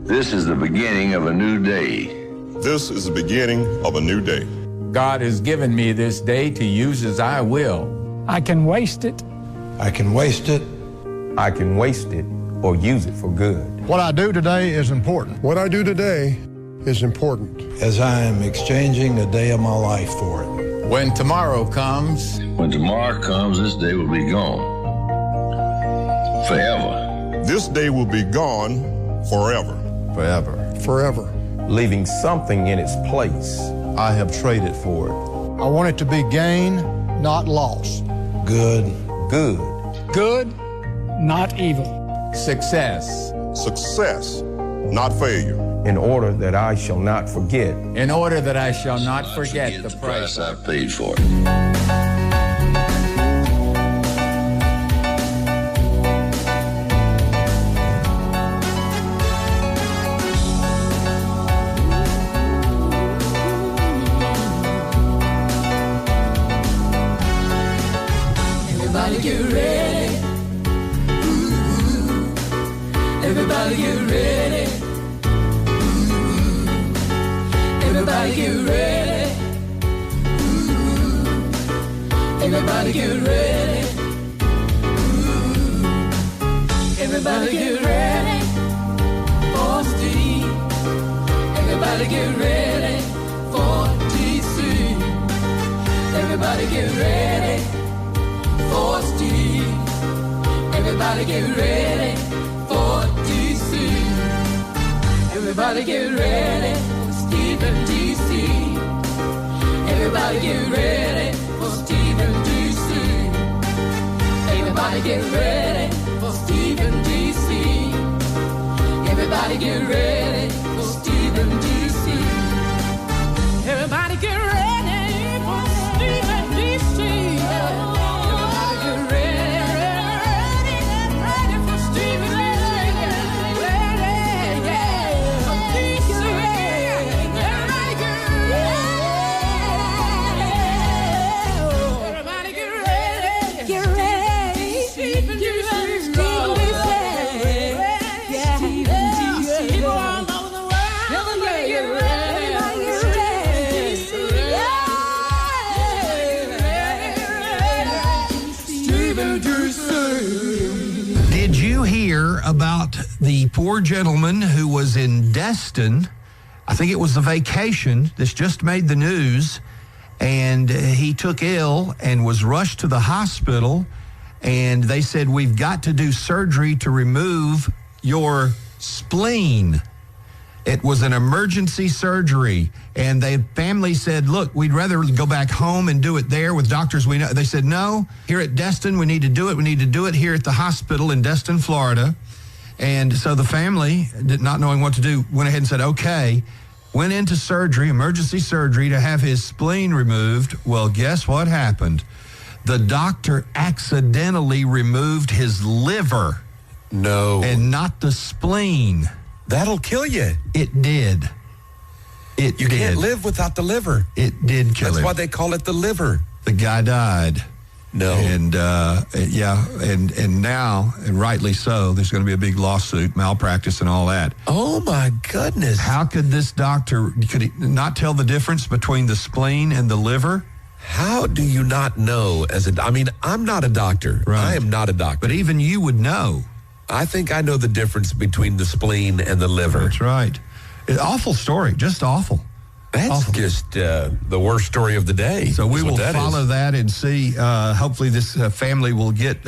This is the beginning of a new day. This is the beginning of a new day. God has given me this day to use as I will. I can waste it. I can waste it. I can waste it or use it for good. What I do today is important. What I do today is important. As I am exchanging a day of my life for it. When tomorrow comes, this day will be gone. Forever. This day will be gone forever. Forever. Forever. Leaving something in its place. I have traded for it. I want it to be gain, not loss. Good. Good. Good, not evil. success. Success, not failure. In order that I shall not forget. In order that I shall not forget the price I paid for it. Everybody get ready. Ooh, everybody get ready. Ooh, everybody get ready. Ooh, everybody get ready. Ooh, everybody get ready for Steve. Everybody get ready for DC. Everybody get ready for Steve. Everybody get ready for DC. Everybody get ready for Steve and DC. Everybody get ready for Steve and DC. Everybody get ready for Steve and DC. Everybody get ready for Steve and DC. Everybody get ready for Steve and DC. About the poor gentleman who was in Destin. I think it was the vacation. This just made the news. And he took ill and was rushed to the hospital. And they said, we've got to do surgery to remove your spleen. It was an emergency surgery. And the family said, look, we'd rather go back home and do it there with doctors we know. They said, no, here at Destin, we need to do it. We need to do it here at the hospital in Destin, Florida. And so the family, not knowing what to do, went ahead and said, okay, went into surgery, emergency surgery, to have his spleen removed. Well, guess what happened? The doctor accidentally removed his liver. No. And not the spleen. That'll kill you. It did. You can't live without the liver. It did kill him. That's why they call it the liver. The guy died. No. And, and now, and rightly so, there's going to be a big lawsuit, malpractice and all that. Oh, my goodness. How could this doctor, could he not tell the difference between the spleen and the liver? How do you not know? I'm not a doctor. Right. I am not a doctor. But even you would know. I think I know the difference between the spleen and the liver. That's right. Awful story, just awful. That's awful. Just the worst story of the day. So we will follow that and see. Hopefully this family will get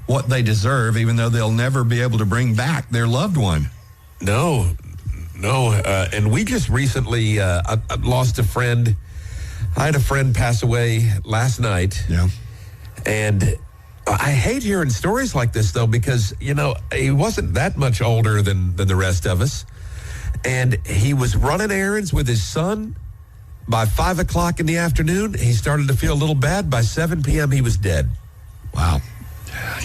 what they deserve, even though they'll never be able to bring back their loved one. No. And we just recently I lost a friend. I had a friend pass away last night. Yeah. And I hate hearing stories like this, though, because, he wasn't that much older than the rest of us. And he was running errands with his son. By 5 o'clock in the afternoon, he started to feel a little bad. By 7 p.m., he was dead. Wow.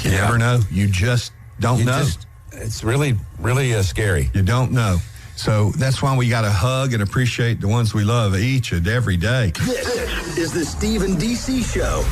You never know. You just don't know. It's really, really scary. You don't know. So that's why we got to hug and appreciate the ones we love each and every day. This is the Steve and DC Show.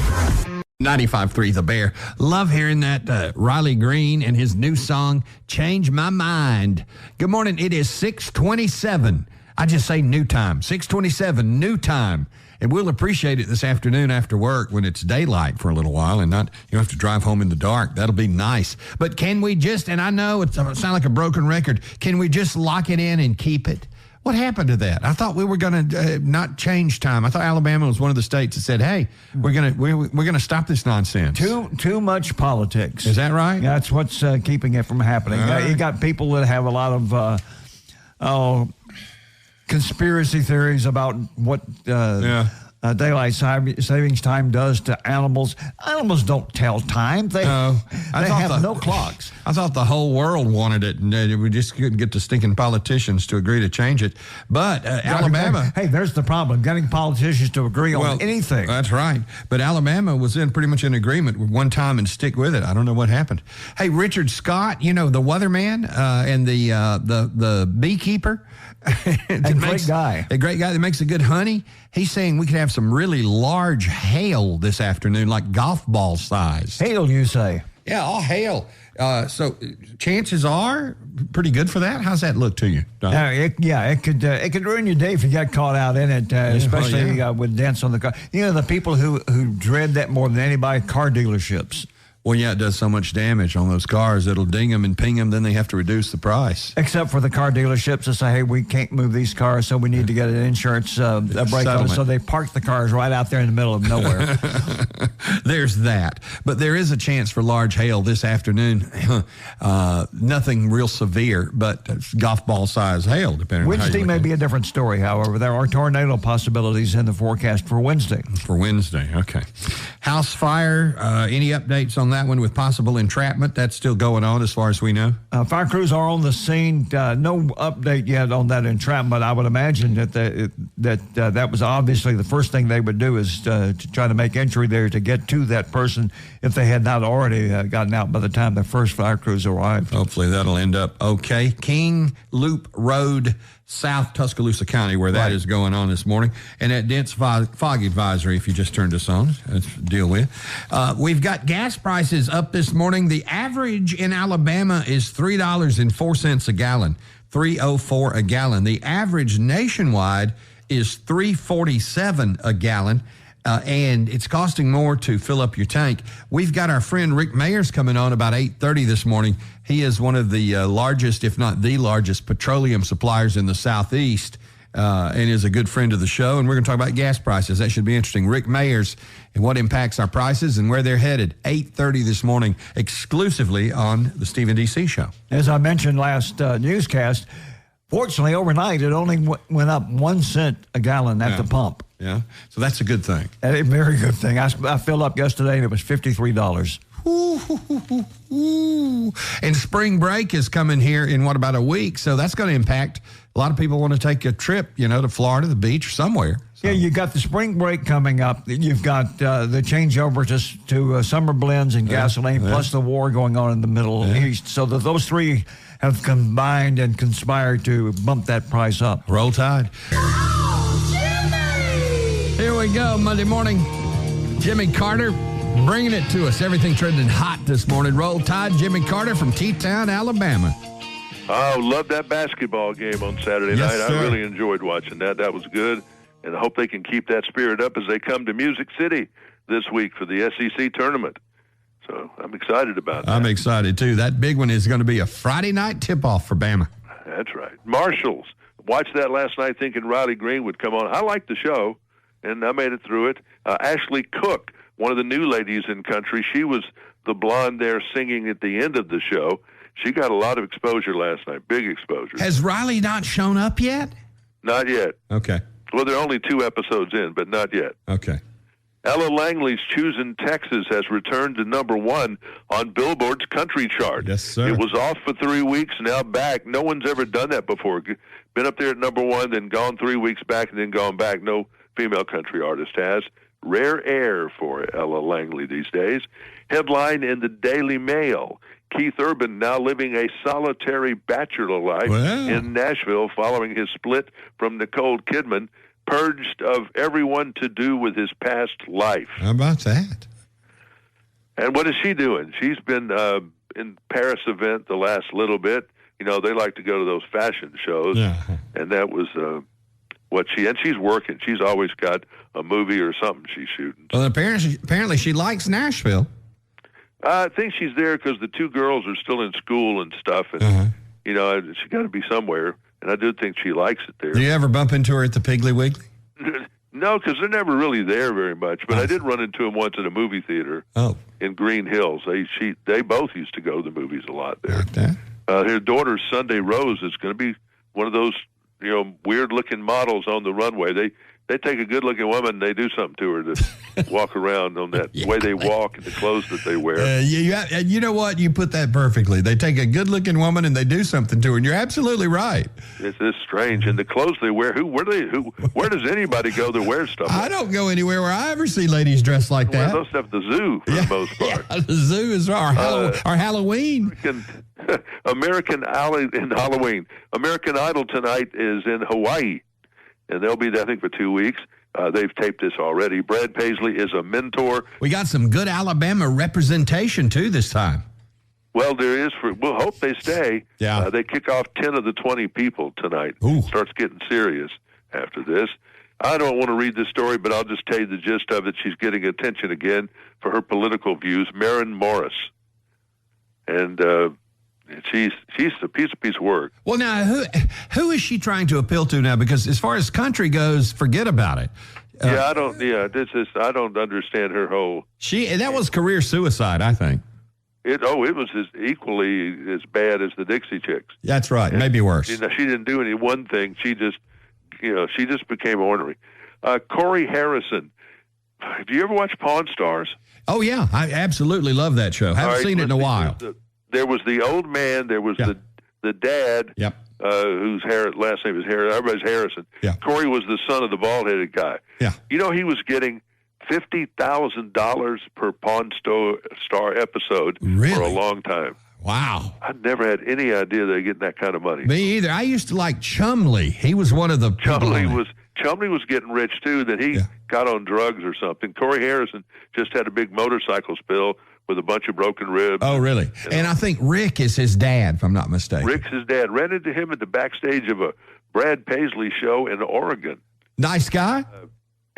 95.3 The Bear. Love hearing that Riley Green and his new song, Change My Mind. Good morning. It is 6:27. I just say new time. 6:27, new time. And we'll appreciate it this afternoon after work when it's daylight for a little while and not you don't have to drive home in the dark. That'll be nice. But can we just, and I know it sounds like a broken record, can we just lock it in and keep it? What happened to that? I thought we were going to not change time. I thought Alabama was one of the states that said, "Hey, we're going to stop this nonsense." Too much politics. Is that right? That's what's keeping it from happening. You got people that have a lot of conspiracy theories about what daylight savings time does to animals. Animals don't tell time. They have no clocks. I thought the whole world wanted it, and we just couldn't get the stinking politicians to agree to change it. But Alabama... Hey, there's the problem, getting politicians to agree on anything. That's right. But Alabama was pretty much in agreement with one time and stick with it. I don't know what happened. Hey, Richard Scott, you know, the weatherman and the beekeeper... A great guy that makes a good honey. He's saying we could have some really large hail this afternoon, like golf ball size. Hail, you say? Yeah, all hail. So chances are pretty good for that. How's that look to you, Don? It could ruin your day if you got caught out in it, especially with dents on the car. You know, the people who dread that more than anybody, car dealerships. Well, yeah, it does so much damage on those cars. It'll ding them and ping them. Then they have to reduce the price. Except for the car dealerships that say, hey, we can't move these cars, so we need to get an insurance break on it. So they park the cars right out there in the middle of nowhere. There's that. But there is a chance for large hail this afternoon. Nothing real severe, but golf ball size hail, depending on how you Wednesday may be a different story, however. There are tornado possibilities in the forecast for Wednesday. For Wednesday, okay. House fire, any updates on that one with possible entrapment? That's still going on as far as we know. Fire crews are on the scene. No update yet on that entrapment. I would imagine that was obviously the first thing they would do is to try to make entry there to get to that person if they had not already gotten out by the time the first fire crews arrived. Hopefully that'll end up okay. King Loop Road, South Tuscaloosa County, where that is going on this morning. And that dense fog advisory, if you just turned us on, let's deal with. We've got gas prices up this morning. The average in Alabama is $3.04 a gallon, $3.04 a gallon. The average nationwide is $3.47 a gallon. And it's costing more to fill up your tank. We've got our friend Rick Mayers coming on about 8:30 this morning. He is one of the largest, if not the largest, petroleum suppliers in the Southeast and is a good friend of the show. And we're going to talk about gas prices. That should be interesting. Rick Mayers and what impacts our prices and where they're headed. 8:30 this morning, exclusively on the Stephen D.C. Show. As I mentioned last newscast, fortunately, overnight, it only went up 1 cent a gallon at the pump. Yeah, so that's a good thing. A very good thing. I filled up yesterday, and it was $53. And spring break is coming here in, about a week, so that's going to impact. A lot of people want to take a trip, to Florida, the beach, or somewhere. So. Yeah, you got the spring break coming up. You've got the changeover to summer blends and gasoline, plus the war going on in the Middle East. So those three have combined and conspired to bump that price up. Roll Tide. Here we go, Monday morning. Jimmy Carter bringing it to us. Everything trending hot this morning. Roll Tide, Jimmy Carter from T-Town, Alabama. Oh, love that basketball game on Saturday night. Sir. I really enjoyed watching that. That was good. And I hope they can keep that spirit up as they come to Music City this week for the SEC tournament. So I'm excited about that. I'm excited, too. That big one is going to be a Friday night tip-off for Bama. That's right. Marshals. Watched that last night thinking Riley Green would come on. I liked the show, and I made it through it. Ashley Cook, one of the new ladies in country, she was the blonde there singing at the end of the show. She got a lot of exposure last night, big exposure. Has Riley not shown up yet? Not yet. Okay. Well, they're only 2 episodes in, but not yet. Okay. Ella Langley's Choosing Texas has returned to #1 on Billboard's country chart. Yes, sir. It was off for 3 weeks, now back. No one's ever done that before. Been up there at #1, then gone 3 weeks back, and then gone back. No female country artist has. Rare air for Ella Langley these days. Headline in the Daily Mail. Keith Urban now living a solitary bachelor life in Nashville following his split from Nicole Kidman, purged of everyone to do with his past life. How about that? And what is she doing? She's been in Paris event the last little bit. You know, they like to go to those fashion shows, and that was she's working. She's always got a movie or something she's shooting. Well, apparently she likes Nashville. I think she's there because the two girls are still in school and stuff, and you know, she got to be somewhere. And I do think she likes it there. Do you ever bump into her at the Piggly Wiggly? No, because they're never really there very much. But I did run into them once at a movie theater in Green Hills. They both used to go to the movies a lot there. Like that? Her daughter, Sunday Rose, is going to be one of those, you know, weird-looking models on the runway. They take a good-looking woman and they do something to her to walk around on that way they walk and the clothes that they wear. You know what? You put that perfectly. They take a good-looking woman and they do something to her, and you're absolutely right. It's strange. And the clothes they wear, where does anybody go that wears stuff like that? I don't go anywhere where I ever see ladies dressed like that. Those stuff at the zoo for the most part. Yeah, the zoo is our Halloween. American Halloween. American Idol tonight is in Hawaii, and they'll be there, I think, for 2 weeks. They've taped this already. Brad Paisley is a mentor. We got some good Alabama representation, too, this time. Well, there is. We'll hope they stay. Yeah. They kick off 10 of the 20 people tonight. Ooh. Starts getting serious after this. I don't want to read this story, but I'll just tell you the gist of it. She's getting attention again for her political views. Maren Morris. And she's a piece of work. Well, now, who is she trying to appeal to now? Because as far as country goes, forget about it. I don't understand her whole. That was career suicide, I think. It was equally as bad as the Dixie Chicks. That's right, maybe worse. She didn't do any one thing. She just became ornery. Corey Harrison. Have you ever watched Pawn Stars? Oh yeah, I absolutely love that show. Haven't seen it in a while. There was the old man. There was the dad. Yep. Whose last name is Harrison. Everybody's Harrison. Yeah. Corey was the son of the bald-headed guy. Yeah. You know, he was getting $50,000 per Pawn Star episode for a long time. Wow. I never had any idea they were getting that kind of money. Me either. I used to like Chumley. He was one of the Chumley was getting rich too. Then he got on drugs or something. Corey Harrison just had a big motorcycle spill with a bunch of broken ribs. Oh, really? And I think Rick is his dad, if I'm not mistaken. Rick's his dad. Ran into him at the backstage of a Brad Paisley show in Oregon. Nice guy.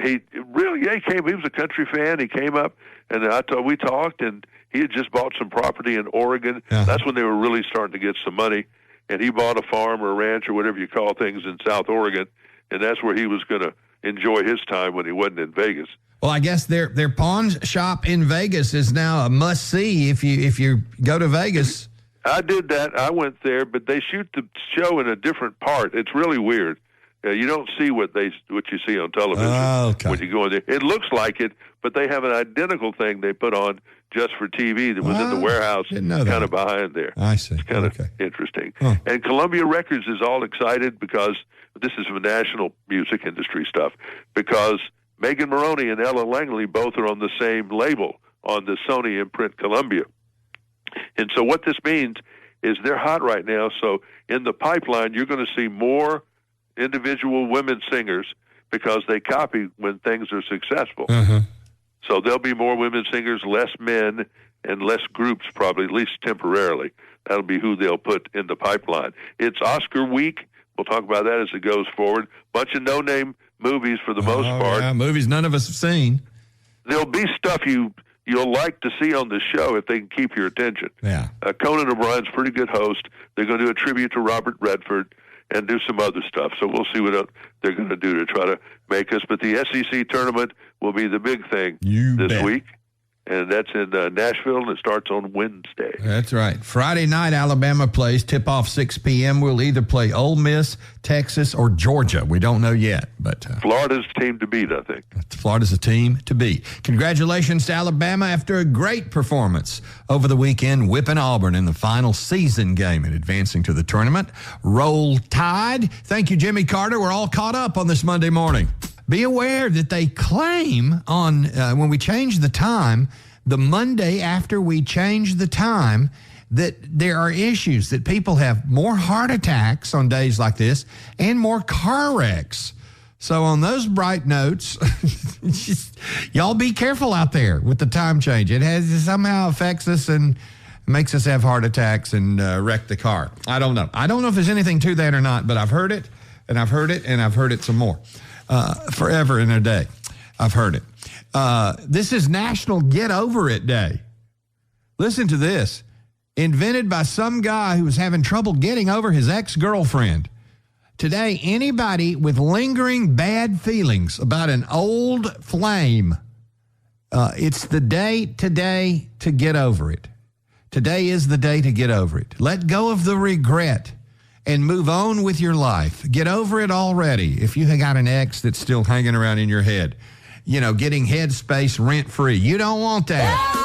He came. He was a country fan. He came up, and we talked, and he had just bought some property in Oregon. That's when they were really starting to get some money, and he bought a farm or a ranch or whatever you call things in South Oregon, and that's where he was going to enjoy his time when he wasn't in Vegas. Well, I guess their pawn shop in Vegas is now a must-see if you go to Vegas. I did that. I went there, but they shoot the show in a different part. It's really weird. You don't see what you see on television when you go in there. It looks like it, but they have an identical thing they put on just for TV that was in the warehouse kind of behind there. I see. It's kind of interesting. Huh. And Columbia Records is all excited because this is some national music industry stuff, because Megan Maroney and Ella Langley both are on the same label on the Sony imprint Columbia. And so what this means is they're hot right now. So in the pipeline, you're going to see more individual women singers because they copy when things are successful. So there'll be more women singers, less men, and less groups probably, at least temporarily. That'll be who they'll put in the pipeline. It's Oscar week. We'll talk about that as it goes forward. Bunch of no-name movies for the most part. Yeah, movies none of us have seen. There'll be stuff you'll like to see on the show if they can keep your attention. Yeah. Conan O'Brien's a pretty good host. They're going to do a tribute to Robert Redford and do some other stuff. So we'll see what they're going to do to try to make us. But the SEC tournament will be the big thing this week. And that's in Nashville, and it starts on Wednesday. That's right. Friday night, Alabama plays. Tip-off 6 p.m. We'll either play Ole Miss, Texas, or Georgia. We don't know yet. But Florida's the team to beat, I think. Florida's a team to beat. Congratulations to Alabama after a great performance over the weekend, whipping Auburn in the final season game and advancing to the tournament. Roll Tide. Thank you, Jimmy Carter. We're all caught up on this Monday morning. Be aware that they claim on when we change the time, the Monday after we change the time, that there are issues, that people have more heart attacks on days like this and more car wrecks. So on those bright notes, y'all be careful out there with the time change. It somehow affects us and makes us have heart attacks and wreck the car. I don't know. I don't know if there's anything to that or not, but I've heard it, and I've heard it, and I've heard it some more. Forever and a day, I've heard it. This is National Get Over It Day. Listen to this. Invented by some guy who was having trouble getting over his ex-girlfriend. Today, anybody with lingering bad feelings about an old flame, it's the day today to get over it. Today is the day to get over it. Let go of the regret and move on with your life. Get over it already if you got an ex that's still hanging around in your head. You know, getting headspace rent-free. You don't want that.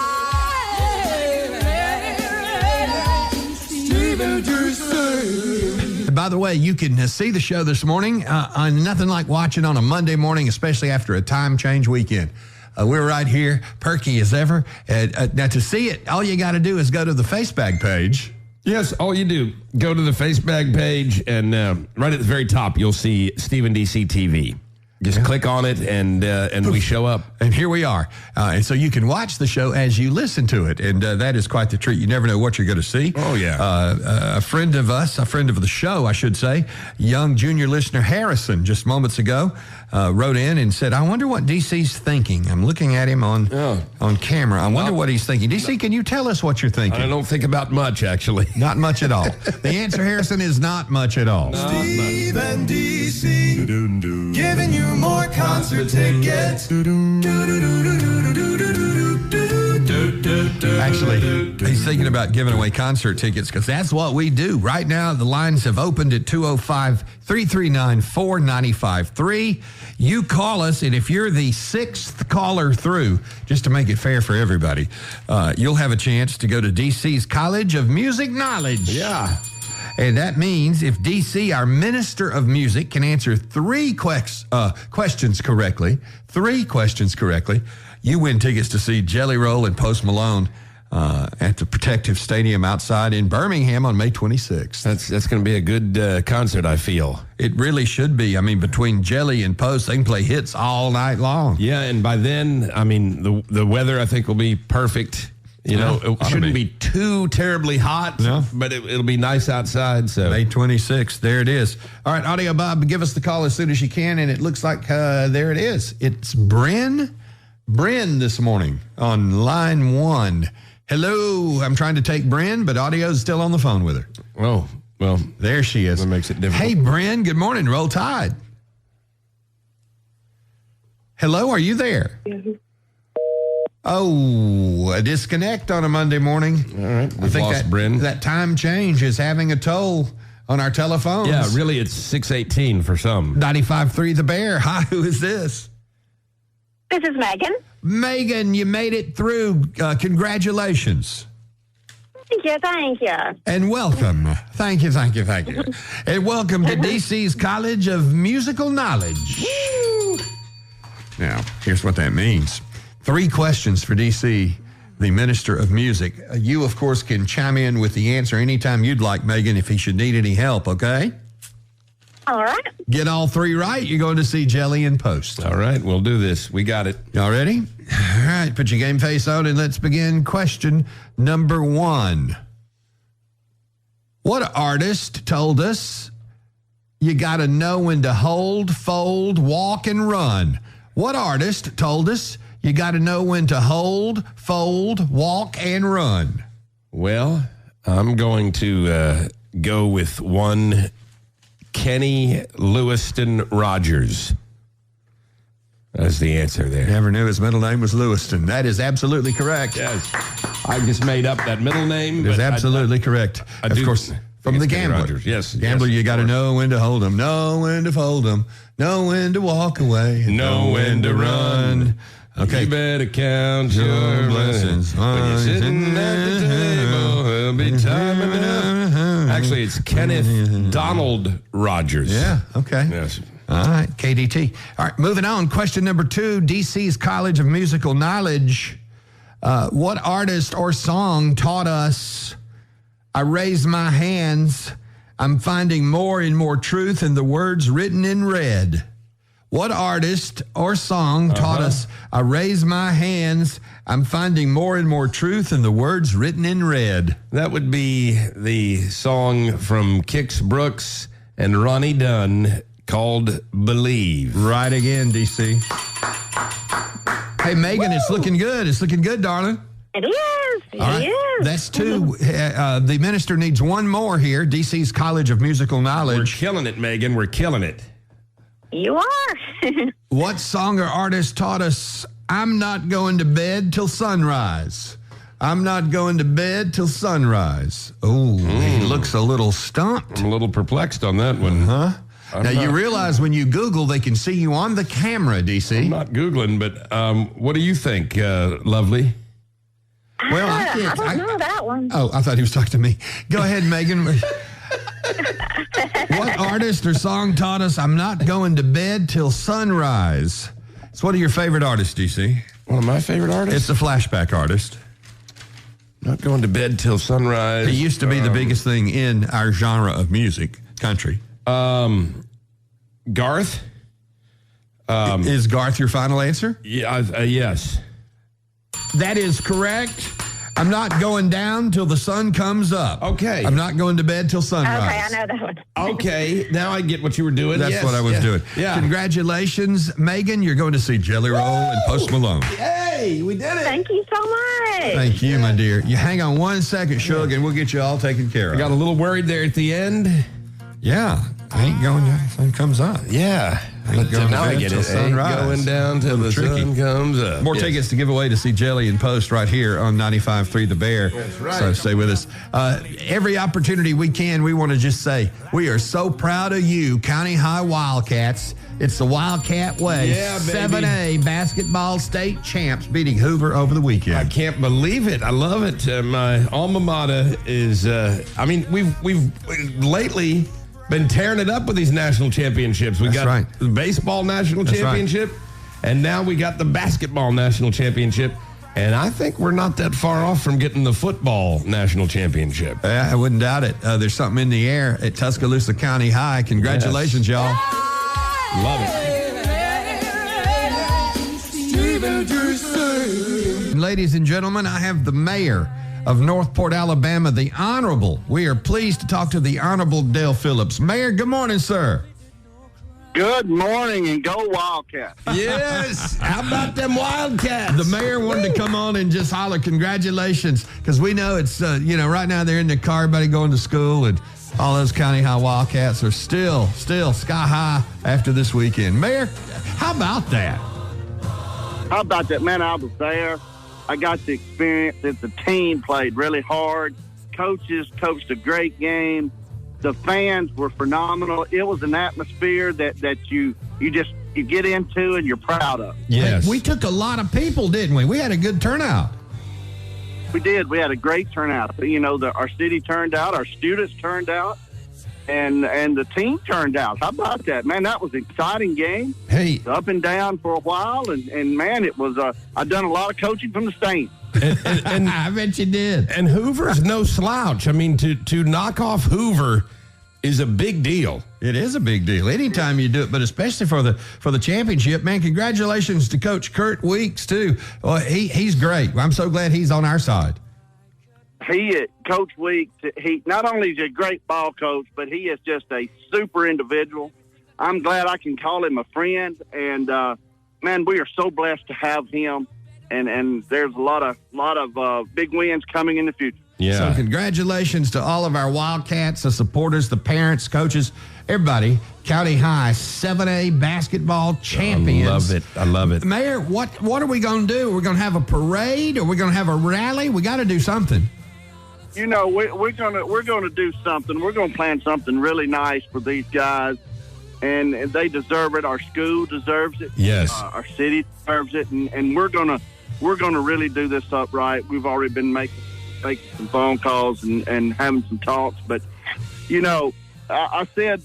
By the way, you can see the show this morning on nothing like watching on a Monday morning, especially after a time change weekend. We're right here, perky as ever. Now, to see it, all you got to do is go to the Facebook page. Yes, all you do, go to the Facebook page, and right at the very top, you'll see Stephen DC TV. Just click on it, and we show up. And here we are. And so you can watch the show as you listen to it. And that is quite the treat. You never know what you're going to see. Oh, yeah. A friend of us, a friend of the show, I should say, young junior listener Harrison, just moments ago, wrote in and said, I wonder what DC's thinking. I'm looking at him on camera. I wonder what he's thinking. DC, can you tell us what you're thinking? I don't think about much, actually. Not much at all. The answer, Harrison, is not much at all. Steve and DC, giving you more concert tickets. Actually, he's thinking about giving away concert tickets because that's what we do. Right now, the lines have opened at 205-339-4953. You call us, and if you're the sixth caller through, just to make it fair for everybody, you'll have a chance to go to DC's College of Music Knowledge. Yeah. And that means if DC, our Minister of Music, can answer three questions correctly, you win tickets to see Jelly Roll and Post Malone at the Protective Stadium outside in Birmingham on May 26th. That's going to be a good concert, I feel. It really should be. I mean, between Jelly and Post, they can play hits all night long. Yeah, and by then, I mean, the weather, I think, will be perfect. You know, it shouldn't be too terribly hot, but it'll be nice outside. So May 26th, there it is. All right, Audio Bob, give us the call as soon as you can, and it looks like there it is. It's Bryn this morning on line 1. Hello, I'm trying to take Bryn, but Audio's still on the phone with her. Oh, well, there she is. That makes it difficult. Hey, Bryn, good morning. Roll Tide. Hello, are you there? Oh, a disconnect on a Monday morning. All right, I think lost Bryn. That time change is having a toll on our telephones. Yeah, really, it's 6:18 for some. 95.3 The Bear. Hi, who is this? This is Megan. Megan, you made it through. Congratulations. Thank you. And welcome. Thank you. And welcome to DC's College of Musical Knowledge. Now, here's what that means. 3 questions for DC, the Minister of Music. You, of course, can chime in with the answer anytime you'd like, Megan, if he should need any help, okay? All right. Get all 3 right, you're going to see Jelly and Post. All right, we'll do this. We got it. Y'all ready? All right, put your game face on and let's begin. Question number 1. What artist told us you got to know when to hold, fold, walk, and run? What artist told us you got to know when to hold, fold, walk, and run? Well, I'm going to go with one Kenny Lewiston Rogers. That's the answer there. Never knew his middle name was Lewiston. That is absolutely correct. Yes. I just made up that middle name. It is absolutely correct. Of course, from the Gambler. Rogers. Yes. Gambler, you got to know when to hold them, know when to fold them, know when to walk away, know when to run. Okay. You better count your blessings. When you're sitting at the table, there'll be time enough. Actually, it's Kenneth Donald Rogers. Yeah, okay. Yes. All right, KDT. All right, moving on. Question number 2, DC's College of Musical Knowledge. What artist or song taught us, I raise my hands, I'm finding more and more truth in the words written in red? What artist or song taught us, I raise my hands, I'm finding more and more truth in the words written in red? That would be the song from Kix Brooks and Ronnie Dunn called Believe. Right again, DC. Hey, Megan, it's looking good. It's looking good, darling. It is. It All right. is. That's two. The minister needs one more here. DC's College of Musical We're Knowledge. killing it, Megan. We're killing it. You are. What song or artist taught us, I'm not going to bed till sunrise? I'm not going to bed till sunrise. Oh, he looks a little stumped. I'm a little perplexed on that one. Huh? Now, you realize when you Google, they can see you on the camera, DC. I'm not Googling, but what do you think, Lovely? Well, I don't know that one. Oh, I thought he was talking to me. Go ahead, Megan. What artist or song taught us, I'm not going to bed till sunrise? It's one of your favorite artists, DC. One of my favorite artists? It's a flashback artist. Not going to bed till sunrise. He used to be the biggest thing in our genre of music, country. Garth? Is Garth your final answer? Yeah, yes. That is correct. I'm not going down till the sun comes up. Okay. I'm not going to bed till sunrise. Okay, I know that one. Okay, now I get what you were doing. That's what I was doing. Yeah. Congratulations, Megan. You're going to see Jelly Roll and Post Malone. Yay, we did it. Thank you so much. Thank you, my dear. You hang on one second, Shug, and we'll get you all taken care of. I got a little worried there at the end. Yeah. I ain't going down till the sun comes up. Yeah. But now I get it. Sunrise. Going down till the sun comes up. More tickets to give away to see Jelly and Post right here on 95.3 The Bear. That's right. So stay with us. Every opportunity we can, we want to just say, we are so proud of you, County High Wildcats. It's the Wildcat way. Yeah, baby. 7A basketball state champs beating Hoover over the weekend. I can't believe it. I love it. My alma mater is, we've lately been tearing it up with these national championships. We got the baseball national championship, and now we got the basketball national championship. And I think we're not that far off from getting the football national championship. I wouldn't doubt it. There's something in the air at Tuscaloosa County High. Congratulations, y'all. Love it. Ladies and gentlemen, I have the mayor of Northport, Alabama, the Honorable. We are pleased to talk to the Honorable Dale Phillips. Mayor, good morning, sir. Good morning, and go Wildcats. Yes. How about them Wildcats? The mayor wanted to come on and just holler congratulations, because we know it's, right now they're in the car, everybody going to school, and all those County High Wildcats are still sky high after this weekend. Mayor, how about that? How about that, man? I was there. I got to experience it. The team played really hard. Coaches coached a great game. The fans were phenomenal. It was an atmosphere that you get into and you're proud of. Yes. We took a lot of people, didn't we? We had a good turnout. We did. We had a great turnout. Our city turned out, our students turned out, and the team turned out. How about that, man? That was an exciting game. Hey, up and down for a while, and man, it was. I've done a lot of coaching from the stands. And I bet you did. And Hoover's no slouch. I mean, to knock off Hoover is a big deal. It is a big deal. Anytime you do it, but especially for the championship, man. Congratulations to Coach Kurt Weeks too. Well, he's great. I'm so glad he's on our side. Coach Weeks, he not only is a great ball coach, but he is just a super individual. I'm glad I can call him a friend, and man, we are so blessed to have him. And there's a lot of big wins coming in the future. Yeah. So congratulations to all of our Wildcats, the supporters, the parents, coaches, everybody. County High 7A basketball champions. I love it. Mayor, what are we going to do? We're going to have a parade, or we're going to have a rally? We got to do something. We're gonna do something. We're gonna plan something really nice for these guys, and they deserve it. Our school deserves it. Yes. Our city deserves it, and we're gonna really do this up right. We've already been making some phone calls and having some talks, but I said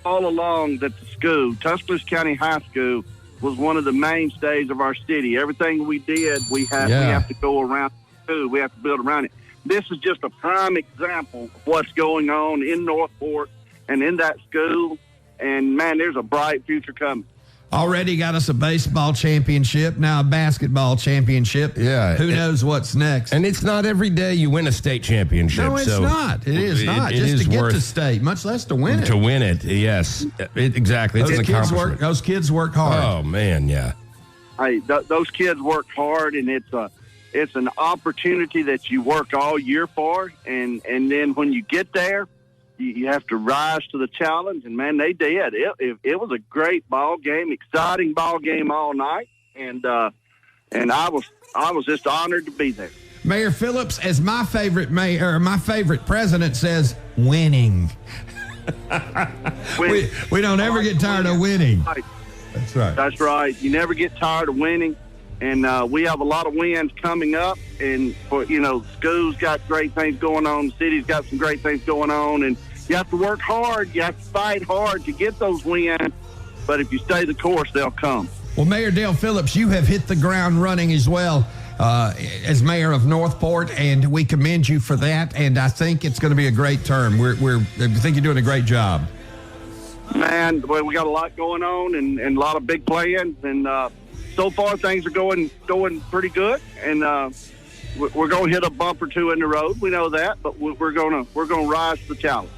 all along that the school, Tuscaloosa County High School, was one of the mainstays of our city. Everything we did, we have to go around the school. We have to build around it. This is just a prime example of what's going on in Northport and in that school. And, man, there's a bright future coming. Already got us a baseball championship, now a basketball championship. Yeah. Who knows what's next? And it's not every day you win a state championship. No, it's not. It is not. It Just is to get worth to state, much less to win it. To win it, yes. Exactly. It's an accomplishment. Those kids work hard. Oh, man, yeah. Hey, those kids work hard, and it's an opportunity that you work all year for, and then when you get there, you have to rise to the challenge, and man, they did. It was a great ball game, exciting ball game all night, and I was just honored to be there. Mayor Phillips, as my favorite mayor, or my favorite president says, winning. we don't ever get tired of winning. Right. That's right. That's right. You never get tired of winning, and we have a lot of wins coming up. And school's got great things going on. The city's got some great things going on, and you have to work hard. You have to fight hard to get those wins. But if you stay the course, they'll come. Well, Mayor Dale Phillips, you have hit the ground running as well as mayor of Northport, and we commend you for that. And I think it's going to be a great term. I think you're doing a great job. Man, well, we got a lot going on and a lot of big plans, and so far things are going pretty good. And we're going to hit a bump or two in the road. We know that, but we're going to rise to the challenge.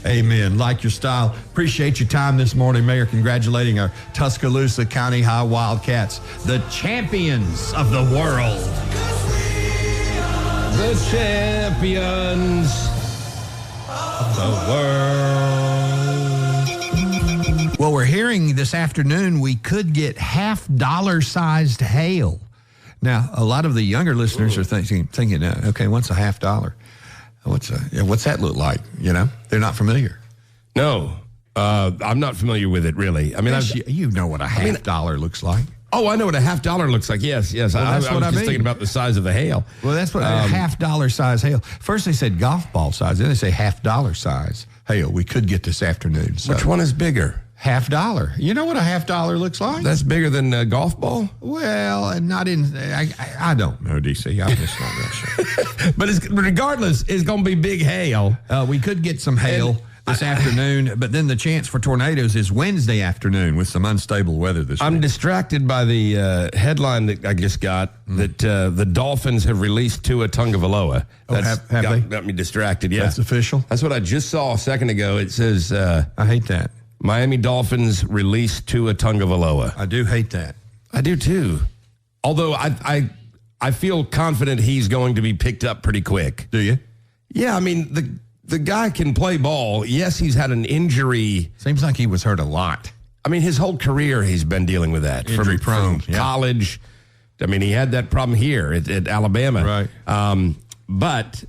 Amen. Like your style. Appreciate your time this morning, Mayor. Congratulating our Tuscaloosa County High Wildcats, the champions of the world. The champions of the world. Well, we're hearing this afternoon we could get $half-sized hail. Now, a lot of the younger listeners are thinking, okay, what's a $half? What's that look like? They're not familiar. No, I'm not familiar with it, really. I mean, you know what a $half looks like. Oh, I know what a $half looks like. Yes. Well, I was just thinking about the size of the hail. Well, that's what a $half size hail. First they said golf ball size, then they say $half size hail. We could get this afternoon. So. Which one is bigger? $half. You know what a $half looks like? That's bigger than a golf ball? Well, not in. I don't know, DC. I'm just not real sure. But regardless, it's going to be big hail. We could get some hail this afternoon, but then the chance for tornadoes is Wednesday afternoon with some unstable weather this week. I'm distracted by the headline that I just got that the Dolphins have released Tua Tagovailoa. Have they? Got me distracted, yeah. That's official? That's what I just saw a second ago. It says... I hate that. Miami Dolphins released Tua Tagovailoa. I do hate that. I do too. Although I feel confident he's going to be picked up pretty quick. Do you? Yeah, I mean the guy can play ball. Yes, he's had an injury. Seems like he was hurt a lot. I mean, his whole career he's been dealing with that. Injury prone. From college. I mean, he had that problem here at Alabama. Right. But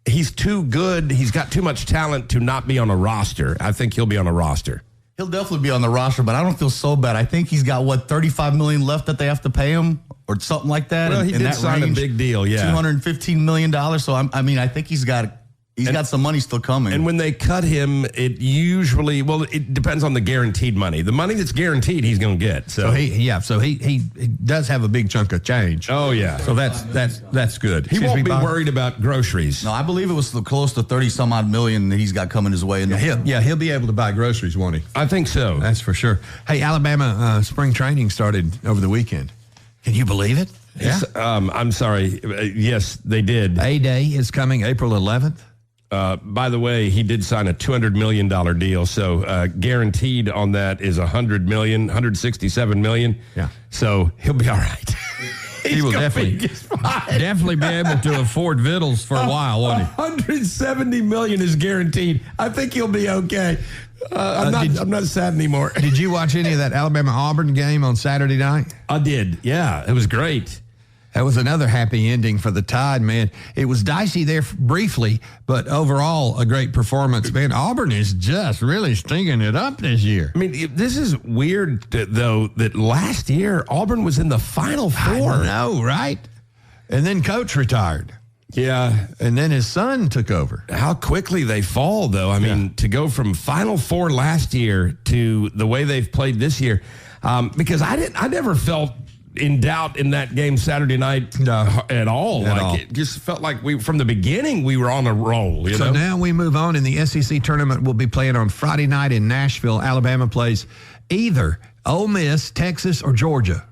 he's too good. He's got too much talent to not be on a roster. I think he'll be on a roster. He'll definitely be on the roster, but I don't feel so bad. I think he's got, $35 million left that they have to pay him or something like that. Well, he did sign a big deal, yeah. $215 million. So, I think he's got some money still coming. And when they cut him, it usually, it depends on the guaranteed money. The money that's guaranteed, he's going to get. So he does have a big chunk of change. Oh, yeah. So that's good. He won't be worried about groceries. No, I believe it was close to 30-some-odd million that he's got coming his way. He'll be able to buy groceries, won't he? I think so. That's for sure. Hey, Alabama spring training started over the weekend. Can you believe it? Yeah. I'm sorry. Yes, they did. A-Day is coming April 11th. By the way, he did sign a $200 million deal, so guaranteed on that is $100 million, $167 million. Yeah. So he'll be all right. He will definitely be able to afford vittles for a while, won't he? $170 million is guaranteed. I think he'll be okay. I'm not sad anymore. Did you watch any of that Alabama-Auburn game on Saturday night? I did. Yeah, it was great. That was another happy ending for the Tide, man. It was dicey there briefly, but overall, a great performance, man. Auburn is just really stinking it up this year. I mean, this is weird, though, that last year, Auburn was in the Final Four. I know, right? And then Coach retired. Yeah. And then his son took over. How quickly they fall, though. I mean, to go from Final Four last year to the way they've played this year, because I never felt in doubt in that game Saturday night at all. It just felt like from the beginning, we were on a roll. So now we move on, and the SEC tournament will be playing on Friday night in Nashville. Alabama plays either Ole Miss, Texas, or Georgia.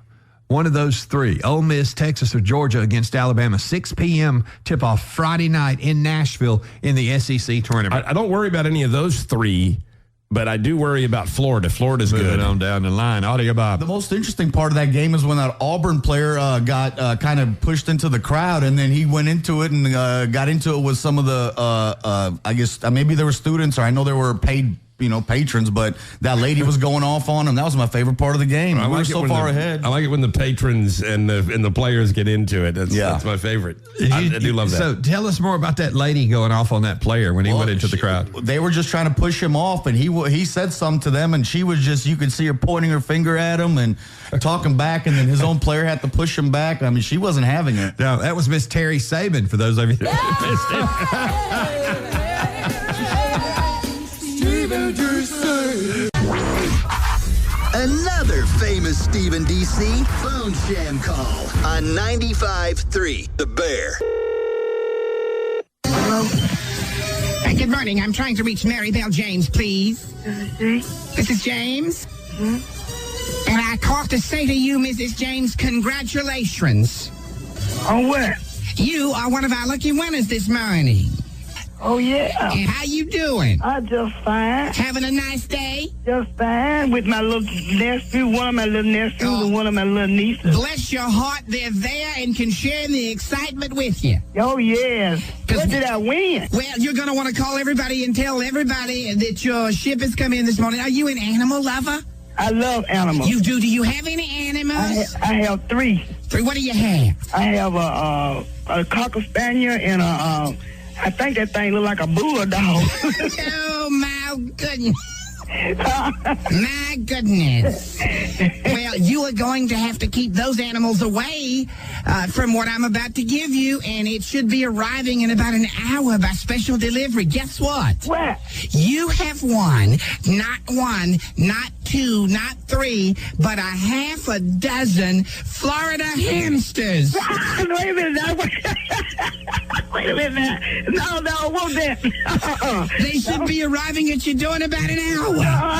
One of those three. Ole Miss, Texas, or Georgia against Alabama. 6 p.m. tip-off Friday night in Nashville in the SEC tournament. I don't worry about any of those three, but I do worry about Florida. Florida's good. On down the line. Audio Bob. The most interesting part of that game is when that Auburn player got kind of pushed into the crowd, and then he went into it and got into it with some of the, I guess, maybe there were students, or I know there were paid patrons, but that lady was going off on him. That was my favorite part of the game. We were so far ahead. I like it when the patrons and the players get into it. That's my favorite. I do love that. So tell us more about that lady going off on that player when he went into the crowd. They were just trying to push him off, and he said something to them, and she was just, you could see her pointing her finger at him and talking back, and then his own player had to push him back. I mean, she wasn't having it. No, that was Miss Terry Saban, for those of you that missed it. Another famous Stephen D.C. phone sham call on 95.3 The Bear. Hello? Good morning. I'm trying to reach Mary Bell James, please. Mrs. James? Mm-hmm. And I called to say to you, Mrs. James, congratulations. On what? You are one of our lucky winners this morning. Oh, yeah. And how you doing? I'm just fine. Having a nice day? Just fine with my little nephew, one of my little nephews and one of my little nieces. Bless your heart, they're there and can share in the excitement with you. Oh, yes. What did I win? Well, you're going to want to call everybody and tell everybody that your ship has come in this morning. Are you an animal lover? I love animals. You do? Do you have any animals? I have three. Three? What do you have? I have a Cocker Spaniel and I think that thing look like a bulldog. Oh, my goodness. My goodness. Well, you are going to have to keep those animals away from what I'm about to give you, and it should be arriving in about an hour by special delivery. Guess what? What? You have won, not one, not two, not three, but a half a dozen Florida hamsters. Wait a minute. Wait a minute. No, I want that. They should be arriving at your door in about an hour.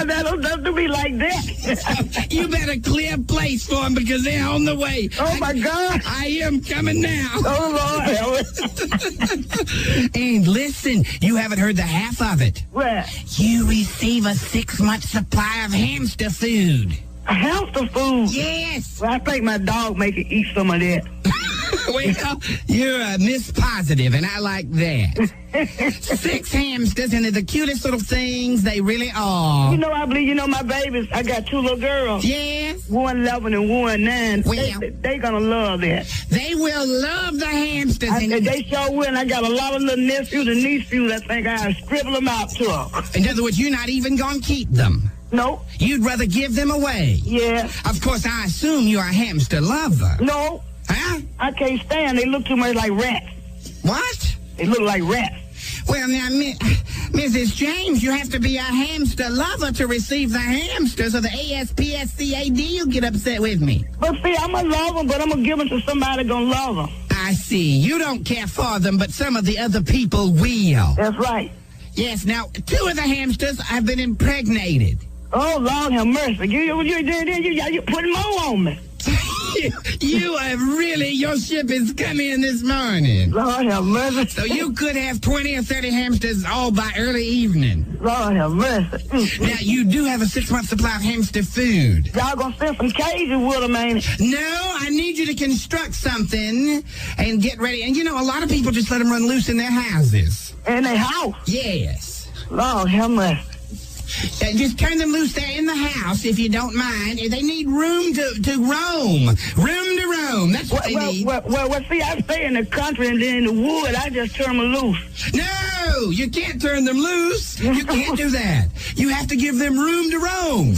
That'll be like that. You better clear a place for them because they're on the way. Oh, my God. I am coming now. Oh, Lord. And listen, you haven't heard the half of it. What? You receive a 6-month supply of hamster food. Hamster food? Yes. Well, I think my dog make it eat some of that. Well, you're a Miss Positive, and I like that. 6 hamsters, and they're the cutest little things. They really are. I believe, my babies, I got 2 little girls. Yes. One 11 and one 9. Well, they gonna love that. They will love the hamsters. They sure will, and I got a lot of little nephews and nieces. I think I'll scribble them out to them. In other words, you're not even gonna keep them. No. You'd rather give them away. Yeah. Of course, I assume you're a hamster lover. No. Huh? I can't stand. They look too much like rats. What? They look like rats. Well, now, Mrs. James, you have to be a hamster lover to receive the hamsters, or the ASPSCAD. You'll get upset with me. But see, I'm going to love them, but I'm going to give them to somebody going to love them. I see. You don't care for them, but some of the other people will. That's right. Yes, now, 2 of the hamsters have been impregnated. Oh, Lord have mercy. You putting more on me. You have really, your ship has come in this morning. Lord have mercy. So you could have 20 or 30 hamsters all by early evening. Lord have mercy. Now, you do have a 6-month supply of hamster food. Y'all gonna send some cages with them, ain't it? No, I need you to construct something and get ready. And a lot of people just let them run loose in their houses. In their house? Yes. Lord have mercy. Just turn them loose there in the house, if you don't mind. They need room to roam. Room to roam. That's what they need. Well, see, I stay in the country and then in the wood, I just turn them loose. No, you can't turn them loose. You can't do that. You have to give them room to roam.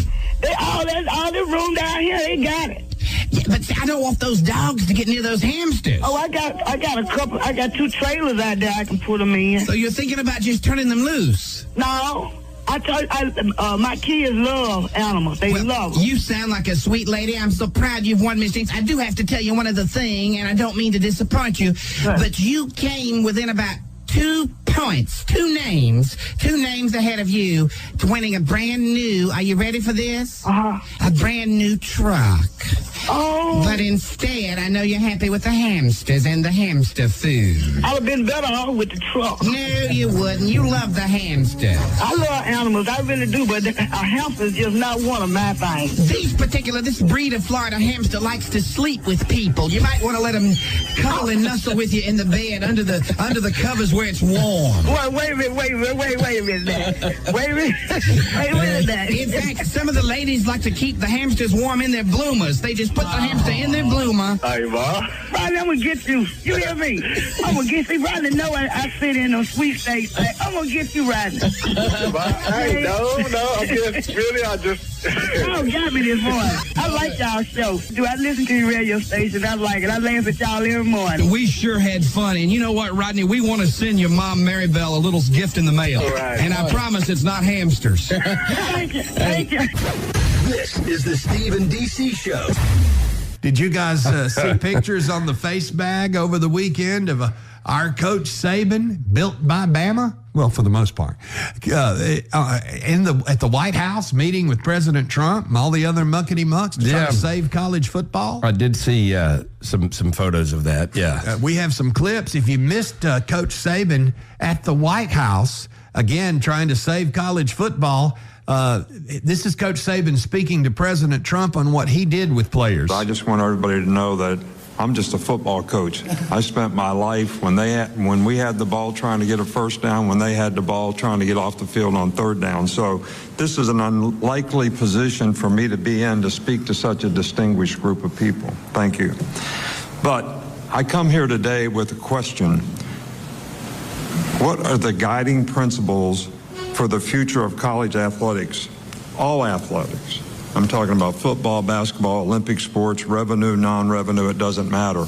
All the room down here, they got it. Yeah, but see, I don't want those dogs to get near those hamsters. Oh, I got a couple. I got 2 trailers out there I can put them in. So you're thinking about just turning them loose? No. My kids love animals. They love them. You sound like a sweet lady. I'm so proud you've won, Miss James. I do have to tell you one other thing, and I don't mean to disappoint you, but you came within about 2 points. Two names ahead of you to winning a brand new, are you ready for this? A brand new truck. Oh. But instead, I know you're happy with the hamsters and the hamster food. I'd have been better off with the truck. No, you wouldn't. You love the hamsters. I love animals. I really do, but a hamster's just not one of my things. This breed of Florida hamster likes to sleep with people. You might want to let him cuddle and nuzzle with you in the bed under the covers where it's warm. Wait a minute. Wait a minute. In fact, some of the ladies like to keep the hamsters warm in their bloomers. They just put the hamster in their bloomer. Hey, Ma. Rodney, I'm going to get you. You hear me? I'm going to get you. Rodney, know I sit in those sweepstakes. I'm going to get you, Rodney. Hey, no. Y'all got me this morning. I like y'all show. Do I listen to your radio station? I like it. I laugh at y'all every morning. We sure had fun. And you know what, Rodney? We want to send your mom, Maribel, a little gift in the mail. Right. And I promise it's not hamsters. Thank you. This is the Steve and DC Show. Did you guys see pictures on the face bag over the weekend of our coach Saban, built by Bama? Well, for the most part. At the White House, meeting with President Trump and all the other muckety-mucks to try to save college football. I did see some photos of that, yeah. We have some clips. If you missed Coach Saban at the White House, again, trying to save college football, this is Coach Saban speaking to President Trump on what he did with players. I just want everybody to know that I'm just a football coach. I spent my life when we had the ball trying to get a first down, when they had the ball trying to get off the field on third down. So this is an unlikely position for me to be in to speak to such a distinguished group of people. Thank you. But I come here today with a question. What are the guiding principles for the future of college athletics? All athletics. I'm talking about football, basketball, Olympic sports, revenue, non-revenue, it doesn't matter.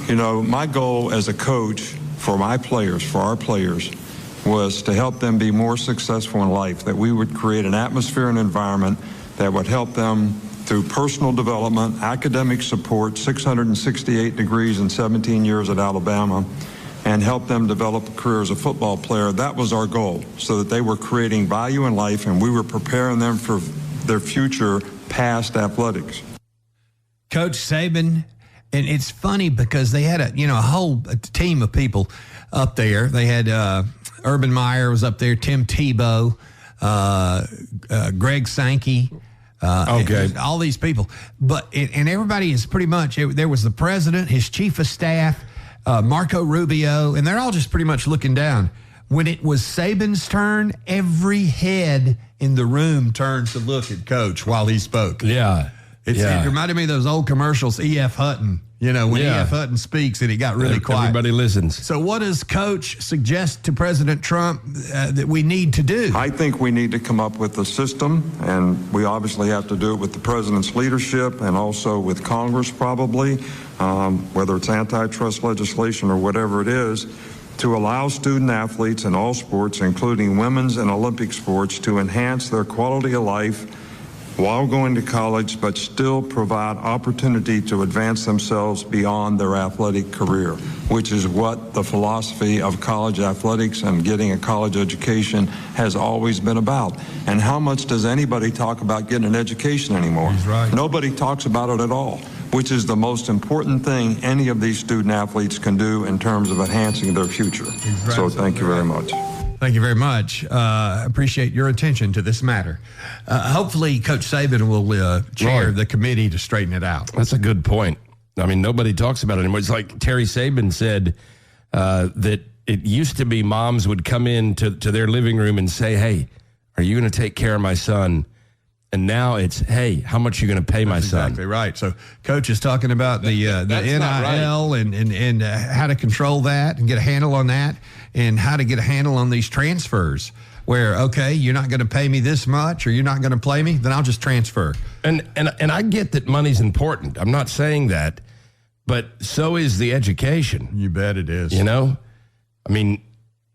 You know, my goal as a coach for my players, for our players, was to help them be more successful in life, that we would create an atmosphere and environment that would help them through personal development, academic support, 668 degrees in 17 years at Alabama, and help them develop a career as a football player. That was our goal, so that they were creating value in life and we were preparing them for their future past athletics. Coach Saban, and it's funny because they had a whole team of people up there. They had Urban Meyer was up there, Tim Tebow, Greg Sankey, and all these people. And everybody is pretty much, there was the president, his chief of staff, Marco Rubio, and they're all just pretty much looking down. When it was Saban's turn, every head in the room turned to look at Coach while he spoke. Yeah. It reminded me of those old commercials, E.F. Hutton. When E.F. Hutton speaks and it got really quiet. Everybody listens. So what does Coach suggest to President Trump that we need to do? I think we need to come up with a system, and we obviously have to do it with the president's leadership and also with Congress probably, whether it's antitrust legislation or whatever it is, to allow student athletes in all sports, including women's and Olympic sports, to enhance their quality of life while going to college, but still provide opportunity to advance themselves beyond their athletic career, which is what the philosophy of college athletics and getting a college education has always been about. And how much does anybody talk about getting an education anymore? He's right. Nobody talks about it at all, which is the most important thing any of these student athletes can do in terms of enhancing their future. Right. So thank you very much. Thank you very much. I appreciate your attention to this matter. Hopefully, Coach Saban will chair the committee to straighten it out. That's a good point. I mean, nobody talks about it anymore. It's like Terry Saban said that it used to be moms would come in to their living room and say, hey, are you going to take care of my son? And now it's, hey, how much are you going to pay my son? Exactly right. So Coach is talking about the NIL and how to control that and get a handle on that, and how to get a handle on these transfers where, okay, you're not going to pay me this much or you're not going to play me, then I'll just transfer. And I get that money's important. I'm not saying that, but so is the education. You bet it is. I mean,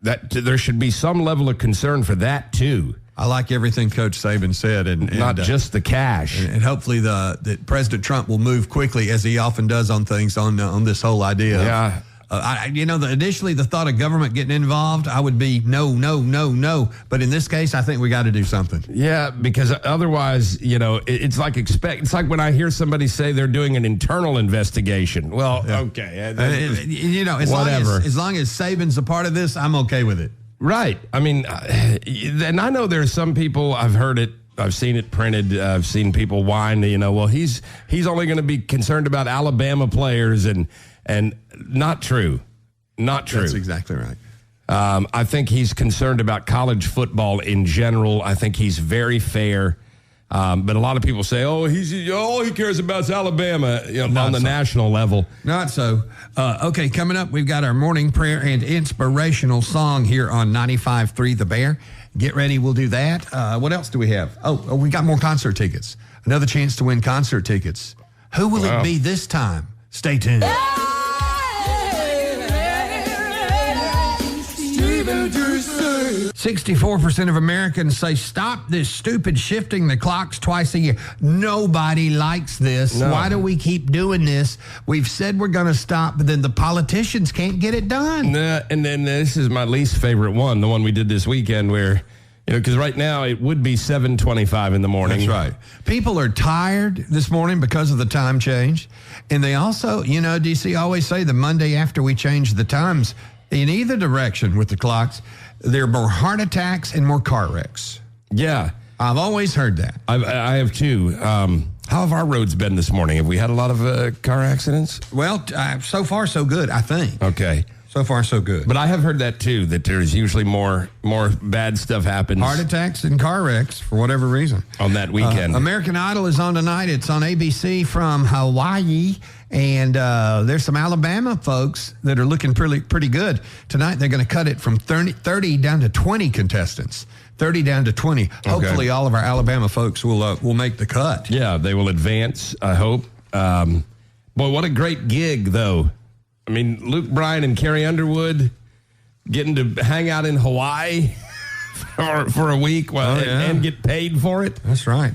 that there should be some level of concern for that too. I like everything Coach Saban said, and not just the cash. And hopefully that President Trump will move quickly, as he often does on things on this whole idea Initially the thought of government getting involved, I would be no. But in this case, I think we got to do something. Yeah, because otherwise, it's like it's like when I hear somebody say they're doing an internal investigation. Well, okay, as long as Saban's a part of this, I'm okay with it. Right. I mean, and I know there's some people, I've heard it, I've seen it printed, I've seen people whine, well, he's only going to be concerned about Alabama players and not true. Not true. That's exactly right. I think he's concerned about college football in general. I think he's very fair. But a lot of people say, all he cares about is Alabama on the national level. Not so. Okay, coming up, we've got our morning prayer and inspirational song here on 95.3 The Bear. Get ready, we'll do that. What else do we have? Oh, we got more concert tickets. Another chance to win concert tickets. Who will it be this time? Stay tuned. 64% of Americans say stop this stupid shifting the clocks twice a year. Nobody likes this. No. Why do we keep doing this? We've said we're going to stop, but then the politicians can't get it done. And then this is my least favorite one, the one we did this weekend where, because right now it would be 7:25 in the morning. That's right. People are tired this morning because of the time change. And they also, DC always say the Monday after we change the times in either direction with the clocks, there are more heart attacks and more car wrecks. Yeah. I've always heard that. I have too. How have our roads been this morning? Have we had a lot of car accidents? Well, so far so good, I think. Okay. So far so good. But I have heard that too, that there's usually more bad stuff happens. Heart attacks and car wrecks for whatever reason. On that weekend. American Idol is on tonight. It's on ABC from Hawaii. And there's some Alabama folks that are looking pretty good. Tonight they're going to cut it from 30 down to 20 contestants. 30 down to 20. Okay. Hopefully all of our Alabama folks will make the cut. Yeah, they will advance, I hope. Boy, what a great gig, though. I mean, Luke Bryan and Carrie Underwood getting to hang out in Hawaii for a week and get paid for it. That's right.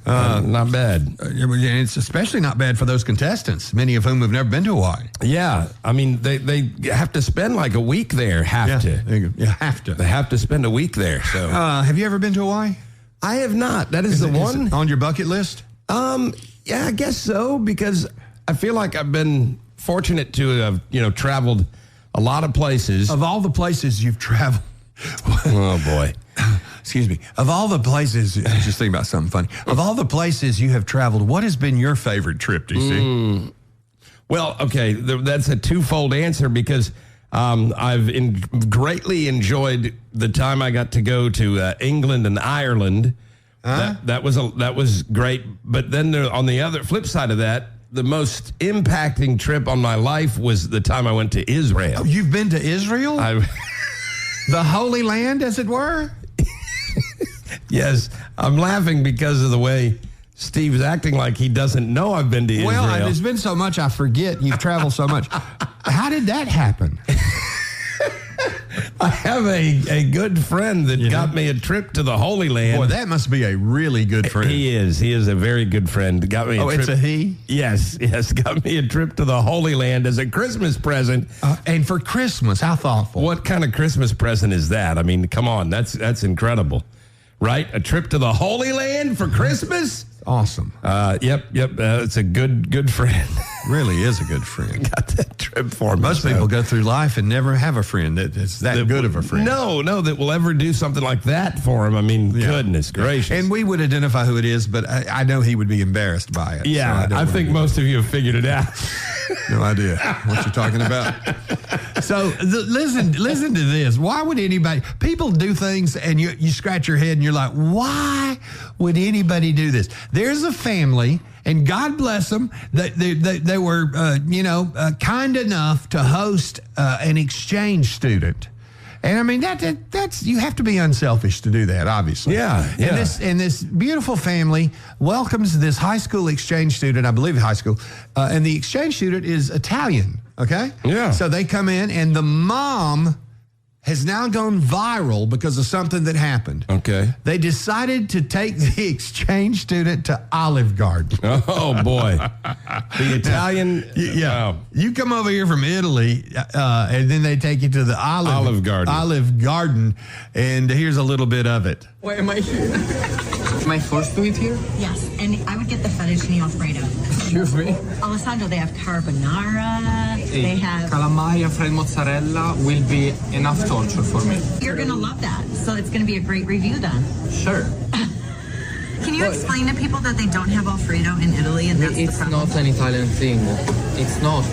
Not bad. It's especially not bad for those contestants, many of whom have never been to Hawaii. Yeah. I mean, they have to spend like a week there. Have to. They have to spend a week there. So, have you ever been to Hawaii? I have not. That is the one. On your bucket list? Yeah, I guess so, because I feel like I've been fortunate to have, traveled a lot of places. Of all the places you've traveled. Oh, boy. Excuse me. Of all the places, I was just thinking about something funny. Of all the places you have traveled, what has been your favorite trip, DC? Well, okay, that's a twofold answer because I've greatly enjoyed the time I got to go to England and Ireland. That was great. But then on the other flip side of that, the most impacting trip on my life was the time I went to Israel. Oh, you've been to Israel? The Holy Land, as it were? Yes. I'm laughing because of the way Steve's acting like he doesn't know I've been to Israel. Well, there's been so much I forget. You've traveled so much. How did that happen? I have a good friend that got me a trip to the Holy Land. Boy, that must be a really good friend. He is. He is a very good friend. Got me a trip. It's a he? Yes. Got me a trip to the Holy Land as a Christmas present. And for Christmas, how thoughtful. What kind of Christmas present is that? I mean, come on. That's incredible. Right? A trip to the Holy Land for Christmas? Awesome. Yep. It's a good friend. Really is a good friend. Got that trip for me. Most people go through life and never have a friend that's that good of a friend. No, that will ever do something like that for him. I mean, goodness gracious. And we would identify who it is, but I know he would be embarrassed by it. Yeah, so I think most of you have figured it out. No idea what you're talking about. So listen to this. Why would anybody? People do things, and you scratch your head, and you're like, why would anybody do this? There's a family, and God bless them. They were kind enough to host an exchange student. And I mean that's you have to be unselfish to do that, obviously. Yeah. And this beautiful family welcomes this high school exchange student, I believe high school, and the exchange student is Italian. Okay. Yeah. So they come in, and the mom has now gone viral because of something that happened. Okay. They decided to take the exchange student to Olive Garden. Oh, boy. The Italian. Yeah. Wow. You come over here from Italy, and then they take you to the Olive Garden. Olive Garden, and here's a little bit of it. Why am I here? Am I forced to eat here? Yes, and I would get the fettuccine Alfredo. Excuse me? Alessandro, they have carbonara, they have... Calamari, fried mozzarella will be enough torture for me. You're going to love that, so it's going to be a great review then. Sure. Can you explain to people that they don't have Alfredo in Italy? And that's it's not an Italian thing. It's not.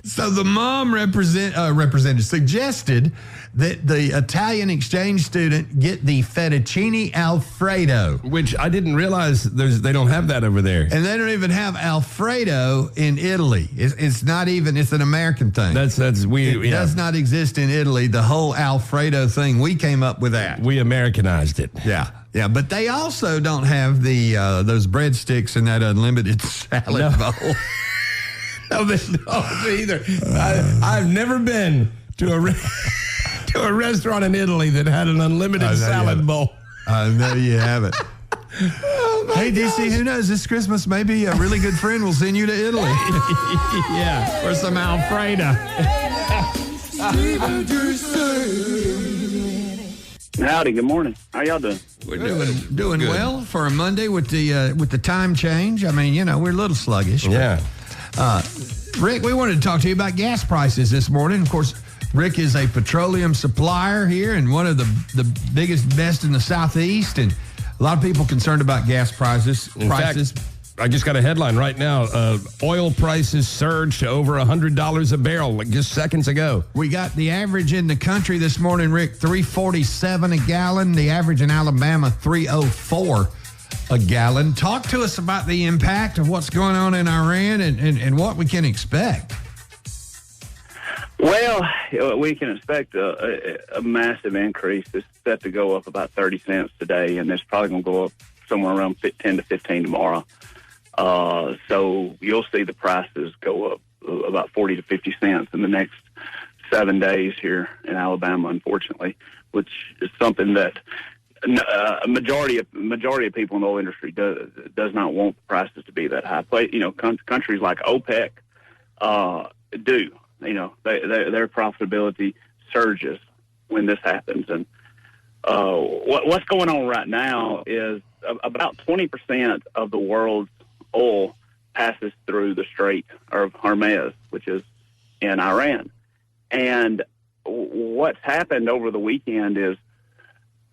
So the mom representative suggested that the Italian exchange student get the fettuccine Alfredo. Which I didn't realize they don't have that over there. And they don't even have Alfredo in Italy. It's not even, it's an American thing. It does not exist in Italy. The whole Alfredo thing, we came up with that. We Americanized it. Yeah. Yeah, but they also don't have the those breadsticks in that unlimited salad bowl. No, they don't either. I've never been to a restaurant in Italy that had an unlimited salad bowl. I know you haven't. Hey, DC, who knows? This Christmas, maybe a really good friend will send you to Italy. Yeah, for some Alfredo. Howdy, good morning. How y'all doing? We're doing well for a Monday with the time change. I mean, we're a little sluggish. Yeah. Rick, we wanted to talk to you about gas prices this morning. Of course, Rick is a petroleum supplier here and one of the biggest, best in the Southeast. And a lot of people concerned about gas prices. In fact, I just got a headline right now. Oil prices surged to over $100 a barrel like just seconds ago. We got the average in the country this morning, Rick, $3.47 a gallon. The average in Alabama, $3.04 a gallon. Talk to us about the impact of what's going on in Iran and what we can expect. Well, we can expect a massive increase. It's set to go up about 30 cents today, and it's probably going to go up somewhere around 10 to 15 tomorrow. So you'll see the prices go up about 40 to 50 cents in the next 7 days here in Alabama, unfortunately, which is something that a majority of people in the oil industry does not want the prices to be that high. Countries like OPEC do. Their profitability surges when this happens. And what's going on right now is about 20% of the world's oil passes through the Strait of Hormuz, which is in Iran. And what's happened over the weekend is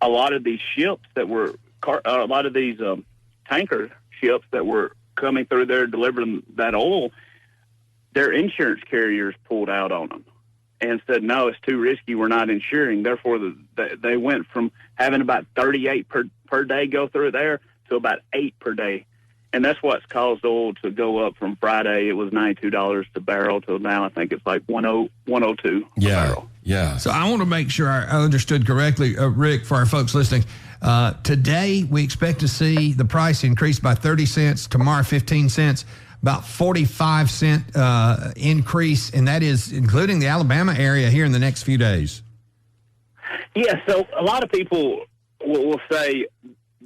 a lot of these ships that were, tanker ships that were coming through there delivering that oil, their insurance carriers pulled out on them and said, no, it's too risky, we're not insuring. Therefore, they went from having about 38 per day go through there to about 8 per day. And that's what's caused oil to go up from Friday. It was $92 a barrel to now I think it's like 102 a barrel. Yeah. So I want to make sure I understood correctly, Rick, for our folks listening. Today, we expect to see the price increase by 30 cents, tomorrow 15 cents, about 45-cent increase, and that is including the Alabama area here in the next few days. Yeah, so a lot of people will say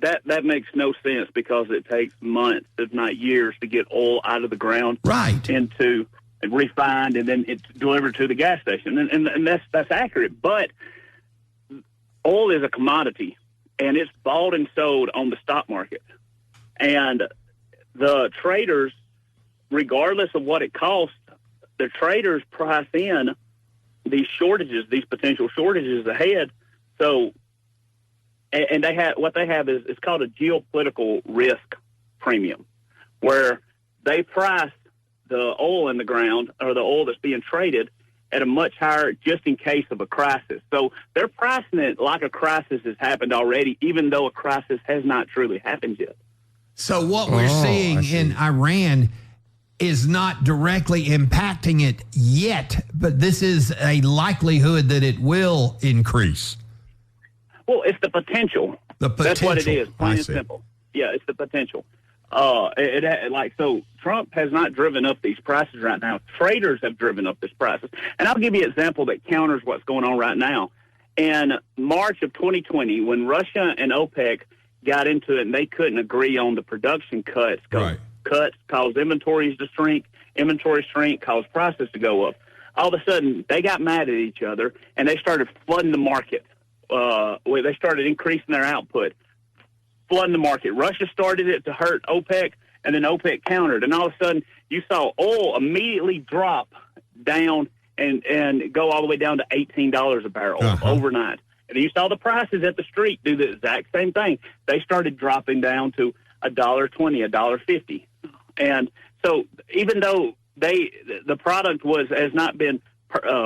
that makes no sense because it takes months, if not years, to get oil out of the ground, right, into refined, and then it's delivered to the gas station, and that's accurate. But oil is a commodity, and it's bought and sold on the stock market, and the traders, regardless of what it costs, the traders price in these shortages, these potential shortages ahead. So, and they have what they have is it's called a geopolitical risk premium, where they price the oil in the ground or the oil that's being traded at a much higher just in case of a crisis. So they're pricing it like a crisis has happened already, even though a crisis has not truly happened yet. So what we're seeing in Iran is not directly impacting it yet, but this is a likelihood that it will increase. Well, it's the potential. That's what it is, plain and simple. Yeah, it's the potential. So Trump has not driven up these prices right now. Traders have driven up these prices. And I'll give you an example that counters what's going on right now. in March of 2020, when Russia and OPEC got into it and they couldn't agree on the production cuts. Cuts cause inventories to shrink. Inventories shrink, cause prices to go up. All of a sudden, they got mad at each other, and they started flooding the market. They started increasing their output, flooding the market. Russia started it to hurt OPEC, and then OPEC countered. And all of a sudden, you saw oil immediately drop down and go all the way down to $18 a barrel overnight. And you saw the prices at the street do the exact same thing. They started dropping down to $1.20, $1.50. And so even though the product has not been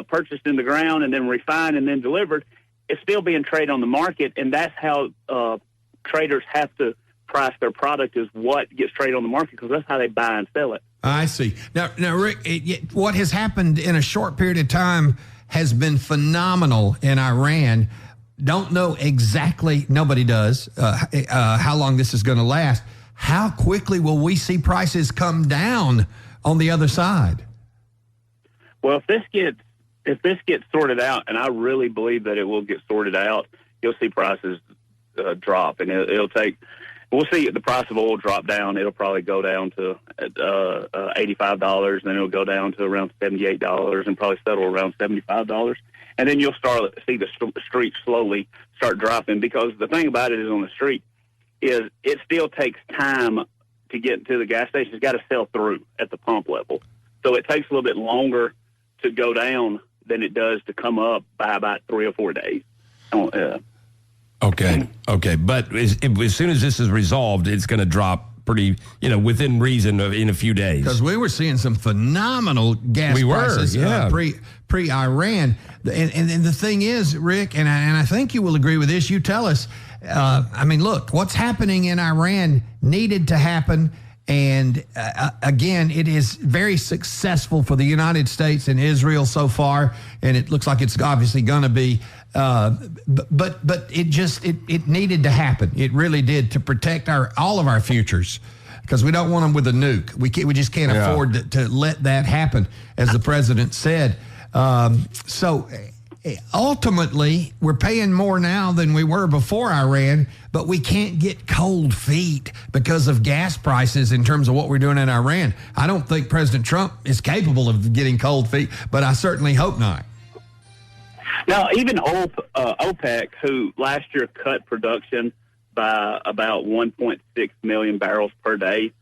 purchased in the ground and then refined and then delivered, it's still being traded on the market, and that's how traders have to price their product, is what gets traded on the market, because that's how they buy and sell it. I see. Now, Rick, what has happened in a short period of time has been phenomenal in Iran. Don't know exactly, nobody does, how long this is going to last. How quickly will we see prices come down on the other side? Well, if this gets sorted out, and I really believe that it will get sorted out, you'll see prices drop, and it'll take. We'll see the price of oil drop down. It'll probably go down to $85, and then it'll go down to around $78, and probably settle around $75. And then you'll start to see the street slowly start dropping, because the thing about it is, on the street, is it still takes time to get to the gas station. It's got to sell through at the pump level. So it takes a little bit longer to go down than it does to come up by about 3 or 4 days. Okay. But as soon as this is resolved, it's going to drop pretty, within reason in a few days. Because we were seeing some phenomenal gas prices pre-Iran. And the thing is, Rick, and I think you will agree with this, you tell us, look, what's happening in Iran needed to happen. And again, it is very successful for the United States and Israel so far, and it looks like it's obviously going to be. But it needed to happen. It really did, to protect all of our futures, because we don't want them with a nuke. We just can't afford to let that happen, as the president said. So ultimately, we're paying more now than we were before Iran, but we can't get cold feet because of gas prices in terms of what we're doing in Iran. I don't think President Trump is capable of getting cold feet, but I certainly hope not. Now, even OPEC, who last year cut production by about 1.6 million barrels per day,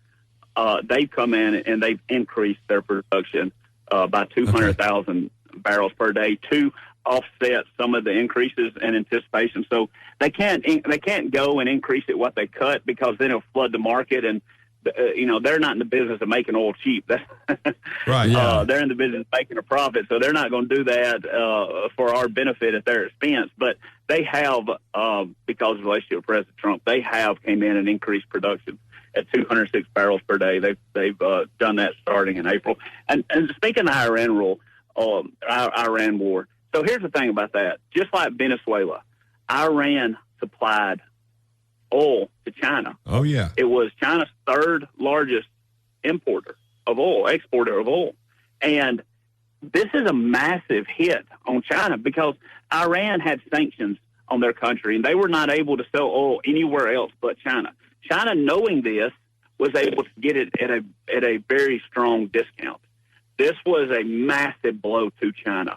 they've come in and they've increased their production by 200,000 barrels per day to offset some of the increases in anticipation. So they can't go and increase it what they cut, because then it'll flood the market, and they're not in the business of making oil cheap. Right. Yeah. They're in the business of making a profit, so they're not going to do that for our benefit at their expense. But they have, because of the relationship with President Trump, they have came in and increased production at 206 barrels per day. They've done that starting in April. And speaking of Iran war. So here's the thing about that. Just like Venezuela, Iran supplied oil to China. Oh, yeah. It was China's third largest exporter of oil. And this is a massive hit on China, because Iran had sanctions on their country, and they were not able to sell oil anywhere else but China. China, knowing this, was able to get it at a very strong discount. This was a massive blow to China,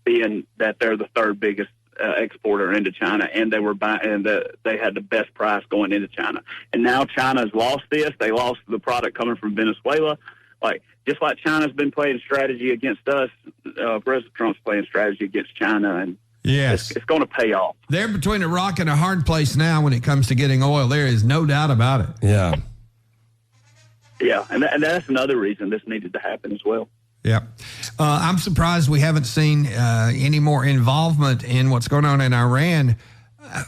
being that they're the third biggest exporter into China, and they were they had the best price going into China. And now China's lost this. They lost the product coming from Venezuela. Just like China's been playing strategy against us, President Trump's playing strategy against China, and yes, it's going to pay off. They're between a rock and a hard place now when it comes to getting oil. There is no doubt about it. Yeah. Yeah, and that's another reason this needed to happen as well. Yeah. I'm surprised we haven't seen any more involvement in what's going on in Iran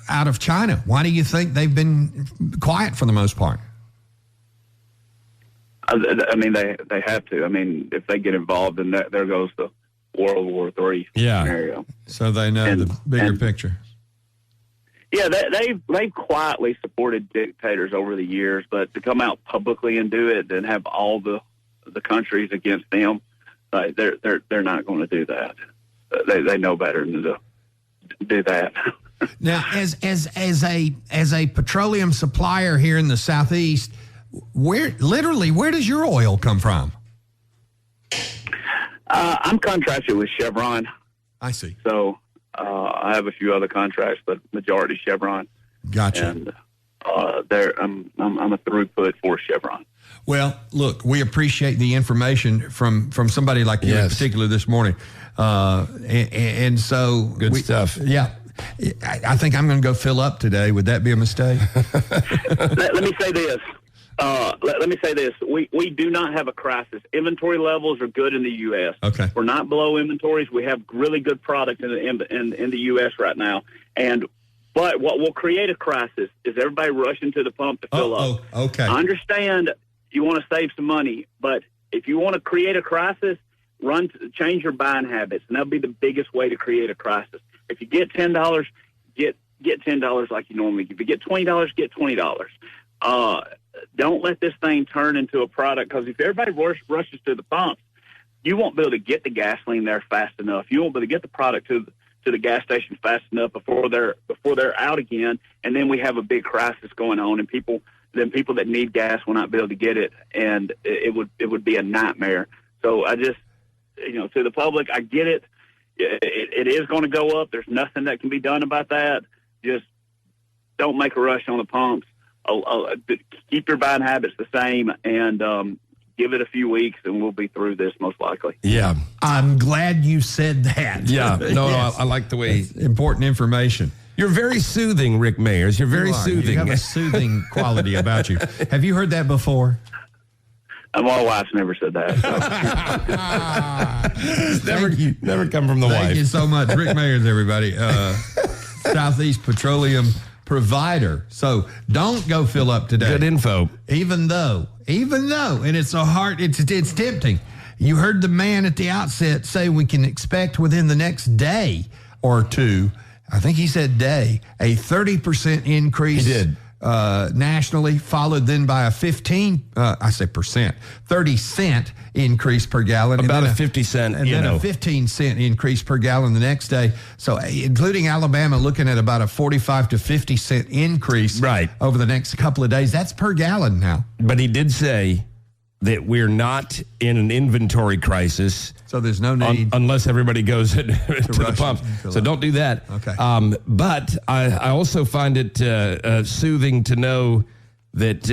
out of China. Why do you think they've been quiet for the most part? They have to. If they get involved, then there goes the World War III scenario. So they know the bigger picture. Yeah, they've quietly supported dictators over the years, but to come out publicly and do it and have all the countries against them, they're not going to do that. They know better than to do that. Now, as a petroleum supplier here in the Southeast, where does your oil come from? I'm contracted with Chevron. I see. So I have a few other contracts, but majority Chevron. Gotcha. And I'm a throughput for Chevron. Well, look, we appreciate the information from somebody like you in particular this morning. And so good stuff. Yeah. I think I'm going to go fill up today. Would that be a mistake? Let me say this. Let me say this. We do not have a crisis. Inventory levels are good in the U.S. Okay. We're not below inventories. We have really good product in the U.S. right now. But what will create a crisis is everybody rushing to the pump to fill up. Okay. I understand you want to save some money, but if you want to create a crisis, change your buying habits, and that'll be the biggest way to create a crisis. If you get $10, get $10 like you normally get. If you get $20, get $20. Don't let this thing turn into a product, because if everybody rushes to the pumps, you won't be able to get the gasoline there fast enough. You won't be able to get the product to the gas station fast enough before they're out again, and then we have a big crisis going on, and people that need gas will not be able to get it, and it would be a nightmare. So I just, to the public, I get it. It is going to go up. There's nothing that can be done about that. Just don't make a rush on the pumps. Keep your buying habits the same, and give it a few weeks, and we'll be through this most likely. Yeah. I'm glad you said that. Yeah. No, Yes. I like the way. It's important information. You're very soothing, Rick Mayers. You're very soothing. You have a soothing quality about you. Have you heard that before? My wife's never said that. So. never come from the wife. Thank you so much. Rick Mayers, everybody. Southeast Petroleum provider. So don't go fill up today. Good info. Even though, and it's it's tempting. You heard the man at the outset say we can expect within the next day or two, I think he said day, a 30% increase. He did. Nationally, followed then by a 30 cent increase per gallon. About a 50 cent, and then a 15 cent increase per gallon the next day. So including Alabama, looking at about a 45 to 50 cent increase over the next couple of days. That's per gallon now. But he did say that we're not in an inventory crisis. So there's no need. Unless everybody goes to the pumps. So don't do that. Okay. But I also find it soothing to know that,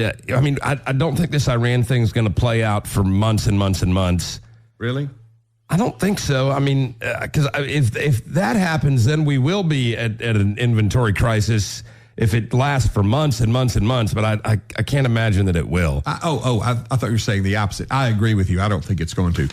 I don't think this Iran thing is going to play out for months and months and months. Really? I don't think so. I mean, because if that happens, then we will be at an inventory crisis if it lasts for months and months and months, but I can't imagine that it will. I thought you were saying the opposite. I agree with you. I don't think it's going to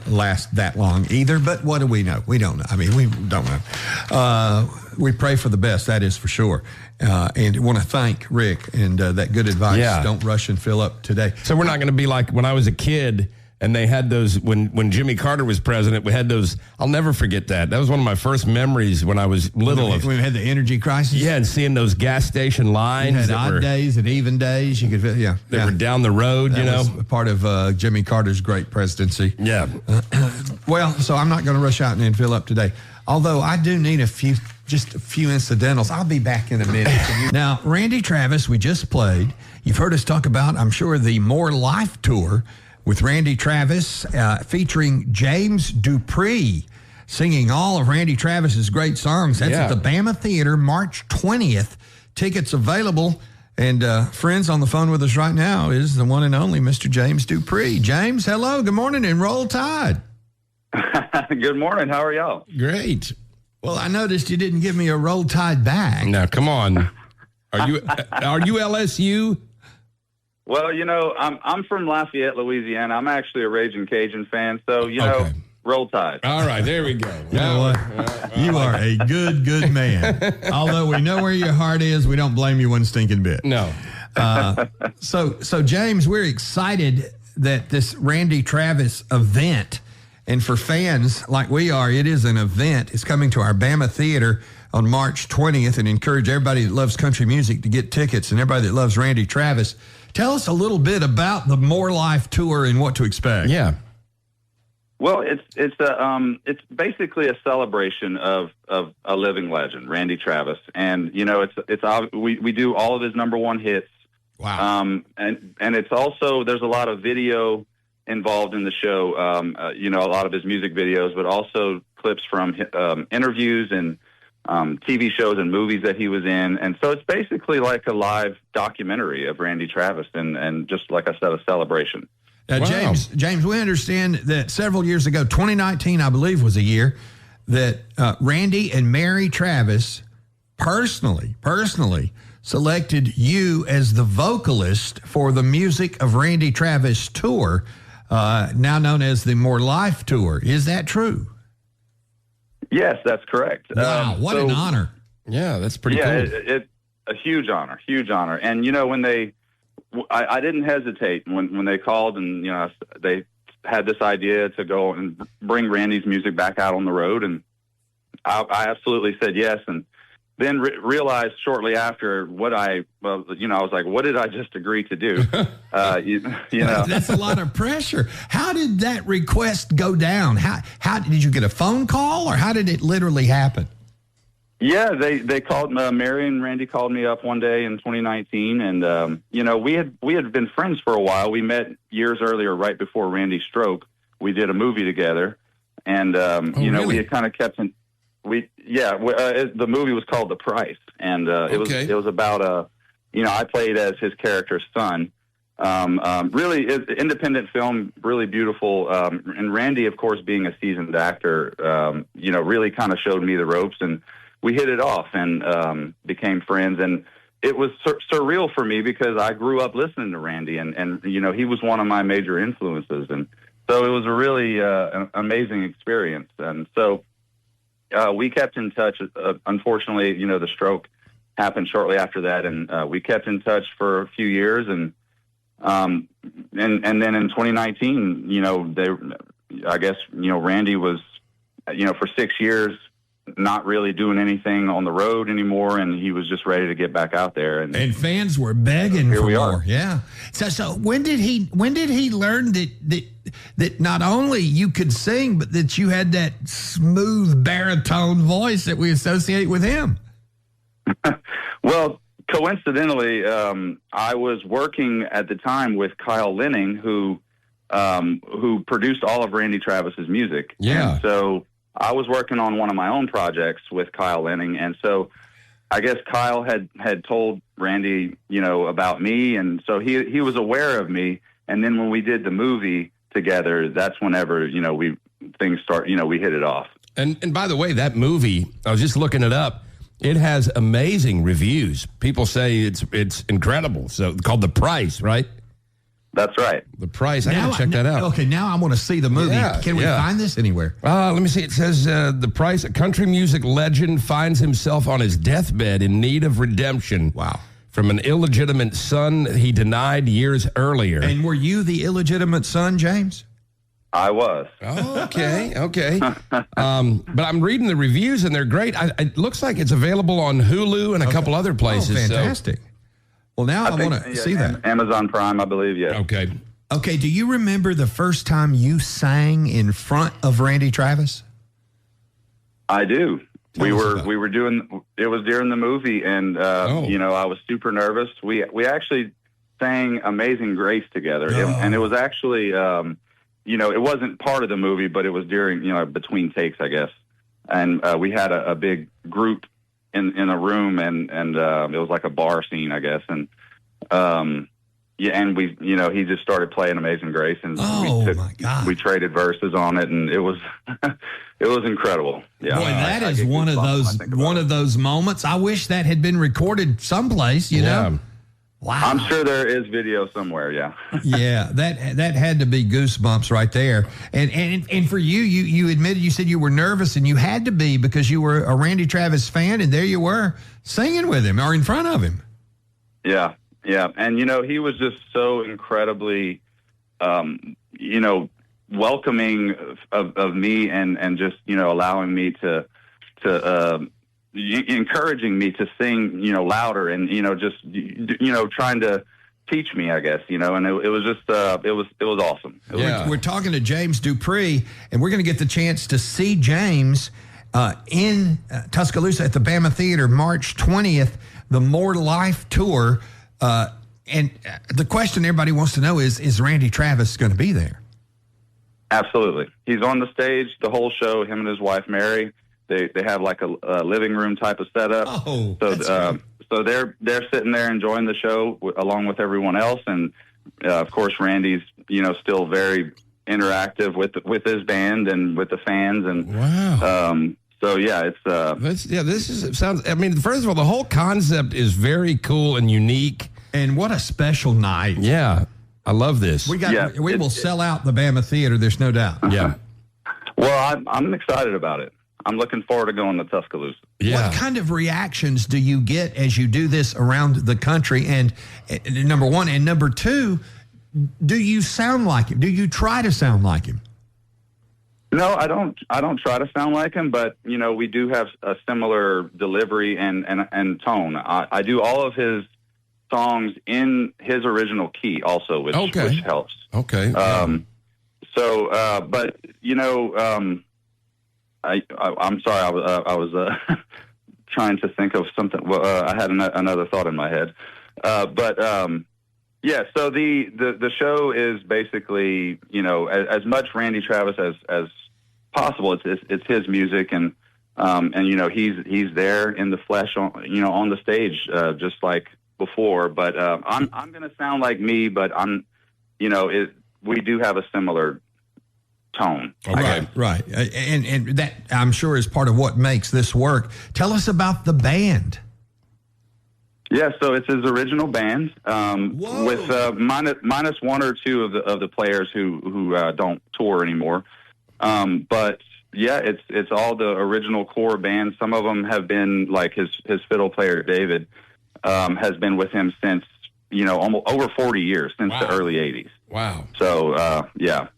last that long either, but what do we know? We don't know. I mean, we don't know. We pray for the best, that is for sure. And want to thank Rick and that good advice. Yeah. Don't rush and fill up today. So we're not going to be like when I was a kid and they had those, when Jimmy Carter was president, we had those, I'll never forget that. That was one of my first memories when I was little. When we had the energy crisis? Yeah, and seeing those gas station lines. You had odd days and even days. You could, They were down the road, that was part of Jimmy Carter's great presidency. Yeah. Well, so I'm not going to rush out and fill up today. Although I do need just a few incidentals. I'll be back in a minute. Now, Randy Travis, we just played. You've heard us talk about, I'm sure, the More Life Tour with Randy Travis featuring James Dupree singing all of Randy Travis's great songs. That's at the Bama Theater, March 20th. Tickets available. And friends on the phone with us right now is the one and only Mr. James Dupree. James, hello. Good morning and roll tide. Good morning. How are y'all? Great. Well, I noticed you didn't give me a roll tide bag. Now, come on. Are you LSU? Well, I'm from Lafayette, Louisiana. I'm actually a Raging Cajun fan, so roll tide. All right, there we go. You know what? You are a good man. Although we know where your heart is, we don't blame you one stinking bit. No. So James, we're excited that this Randy Travis event, and for fans like we are, it is an event. It's coming to our Bama Theater on March 20th, and encourage everybody that loves country music to get tickets, and everybody that loves Randy Travis. Tell us a little bit about the More Life Tour and what to expect. Yeah. Well, it's basically a celebration of a living legend, Randy Travis, and we do all of his number one hits. Wow. And it's also, there's a lot of video involved in the show. A lot of his music videos, but also clips from interviews and TV shows and movies that he was in, and so it's basically like a live documentary of Randy Travis, and just like I said, a celebration. Wow. James, we understand that several years ago, 2019, I believe, was a year that Randy and Mary Travis personally selected you as the vocalist for the Music of Randy Travis tour, now known as the More Life Tour. Is that true? Yes, that's correct. Wow, what an honor. Yeah, that's pretty cool. It's a huge honor. And, when I didn't hesitate when they called and, they had this idea to go and bring Randy's music back out on the road. And I absolutely said yes. And then realized shortly after I was like, what did I just agree to do? That's a lot of pressure. How did that request go down? How did you get a phone call, or how did it literally happen? Yeah, they called. Mary and Randy called me up one day in 2019, and we had been friends for a while. We met years earlier, right before Randy's stroke. We did a movie together, and really? we had kind of kept in. The movie was called The Price, and it was about I played as his character's son. Really independent film, really beautiful. And Randy, of course, being a seasoned actor, really kind of showed me the ropes, and we hit it off and became friends. And it was surreal for me because I grew up listening to Randy, and he was one of my major influences. And so it was a really an amazing experience. And so we kept in touch. Unfortunately, the stroke happened shortly after that, and we kept in touch for a few years. And then in 2019, Randy was, for 6 years, not really doing anything on the road anymore, and he was just ready to get back out there. And fans were begging for more. Yeah. So when did he learn that not only you could sing, but that you had that smooth baritone voice that we associate with him? Well, coincidentally, I was working at the time with Kyle Linning, who produced all of Randy Travis's music. Yeah. And so I was working on one of my own projects with Kyle Linning, and so I guess Kyle had told Randy, about me, and so he was aware of me. And then when we did the movie together, that's whenever we hit it off. And by the way, that movie, I was just looking it up. It has amazing reviews. People say it's incredible. So called The Price, right? That's right. The Price. I gotta check that out. Okay, now I want to see the movie. Yeah, Can we find this anywhere? Let me see. It says The Price, a country music legend finds himself on his deathbed in need of redemption. Wow. From an illegitimate son he denied years earlier. And were you the illegitimate son, James? I was. Oh, okay. But I'm reading the reviews, and they're great. It looks like it's available on Hulu and a couple other places. Oh, fantastic. So. Well, now I want to see that. Amazon Prime, I believe, yes. Okay, do you remember the first time you sang in front of Randy Travis? I do. We were doing, it was during the movie, and I was super nervous. We actually sang Amazing Grace together, and it was actually it wasn't part of the movie, but it was during between takes, I guess. And we had a big group in a room, and it was like a bar scene, I guess. And and we he just started playing Amazing Grace, and we traded verses on it, and it was it was incredible. Yeah, boy, that is one of those moments. I wish that had been recorded someplace. You know, wow. I'm sure there is video somewhere. Yeah, yeah, that had to be goosebumps right there. And for you admitted, you said you were nervous, and you had to be because you were a Randy Travis fan, and there you were singing with him or in front of him. Yeah. Yeah, and he was just so incredibly, welcoming of me, and just allowing me to encouraging me to sing louder, and just trying to teach me, I guess, and it was just it was awesome. We're talking to James Dupree, and we're going to get the chance to see James in Tuscaloosa at the Bama Theater March 20th, the More Life Tour. And the question everybody wants to know is Randy Travis going to be there? Absolutely. He's on the stage the whole show, him and his wife, Mary. They have like a living room type of setup. Oh, so they're sitting there enjoying the show along with everyone else. And, of course, Randy's, still very interactive with his band and with the fans. And wow. So, yeah, it's... sounds... I mean, first of all, the whole concept is very cool and unique. And what a special night. Yeah. I love this. We will sell out the Bama Theater, there's no doubt. Yeah. Well, I'm excited about it. I'm looking forward to going to Tuscaloosa. Yeah. What kind of reactions do you get as you do this around the country? And number one, and number two, do you sound like him? Do you try to sound like him? No, I don't try to sound like him, but we do have a similar delivery and tone. I do all of his songs in his original key also, which helps. Okay. But I'm sorry. I was trying to think of something. Well, I had another thought in my head. Yeah. So the show is basically as much Randy Travis as possible. It's his music and he's there in the flesh on the stage just like before. But I'm going to sound like me, but we do have a similar tone. Okay. Right. And that, I'm sure, is part of what makes this work. Tell us about the band. Yeah, so it's his original band with minus one or two of the players who don't tour anymore. But yeah, it's all the original core band. Some of them have been like his fiddle player David has been with him since almost over 40 years, since the early 80s. Wow. So yeah.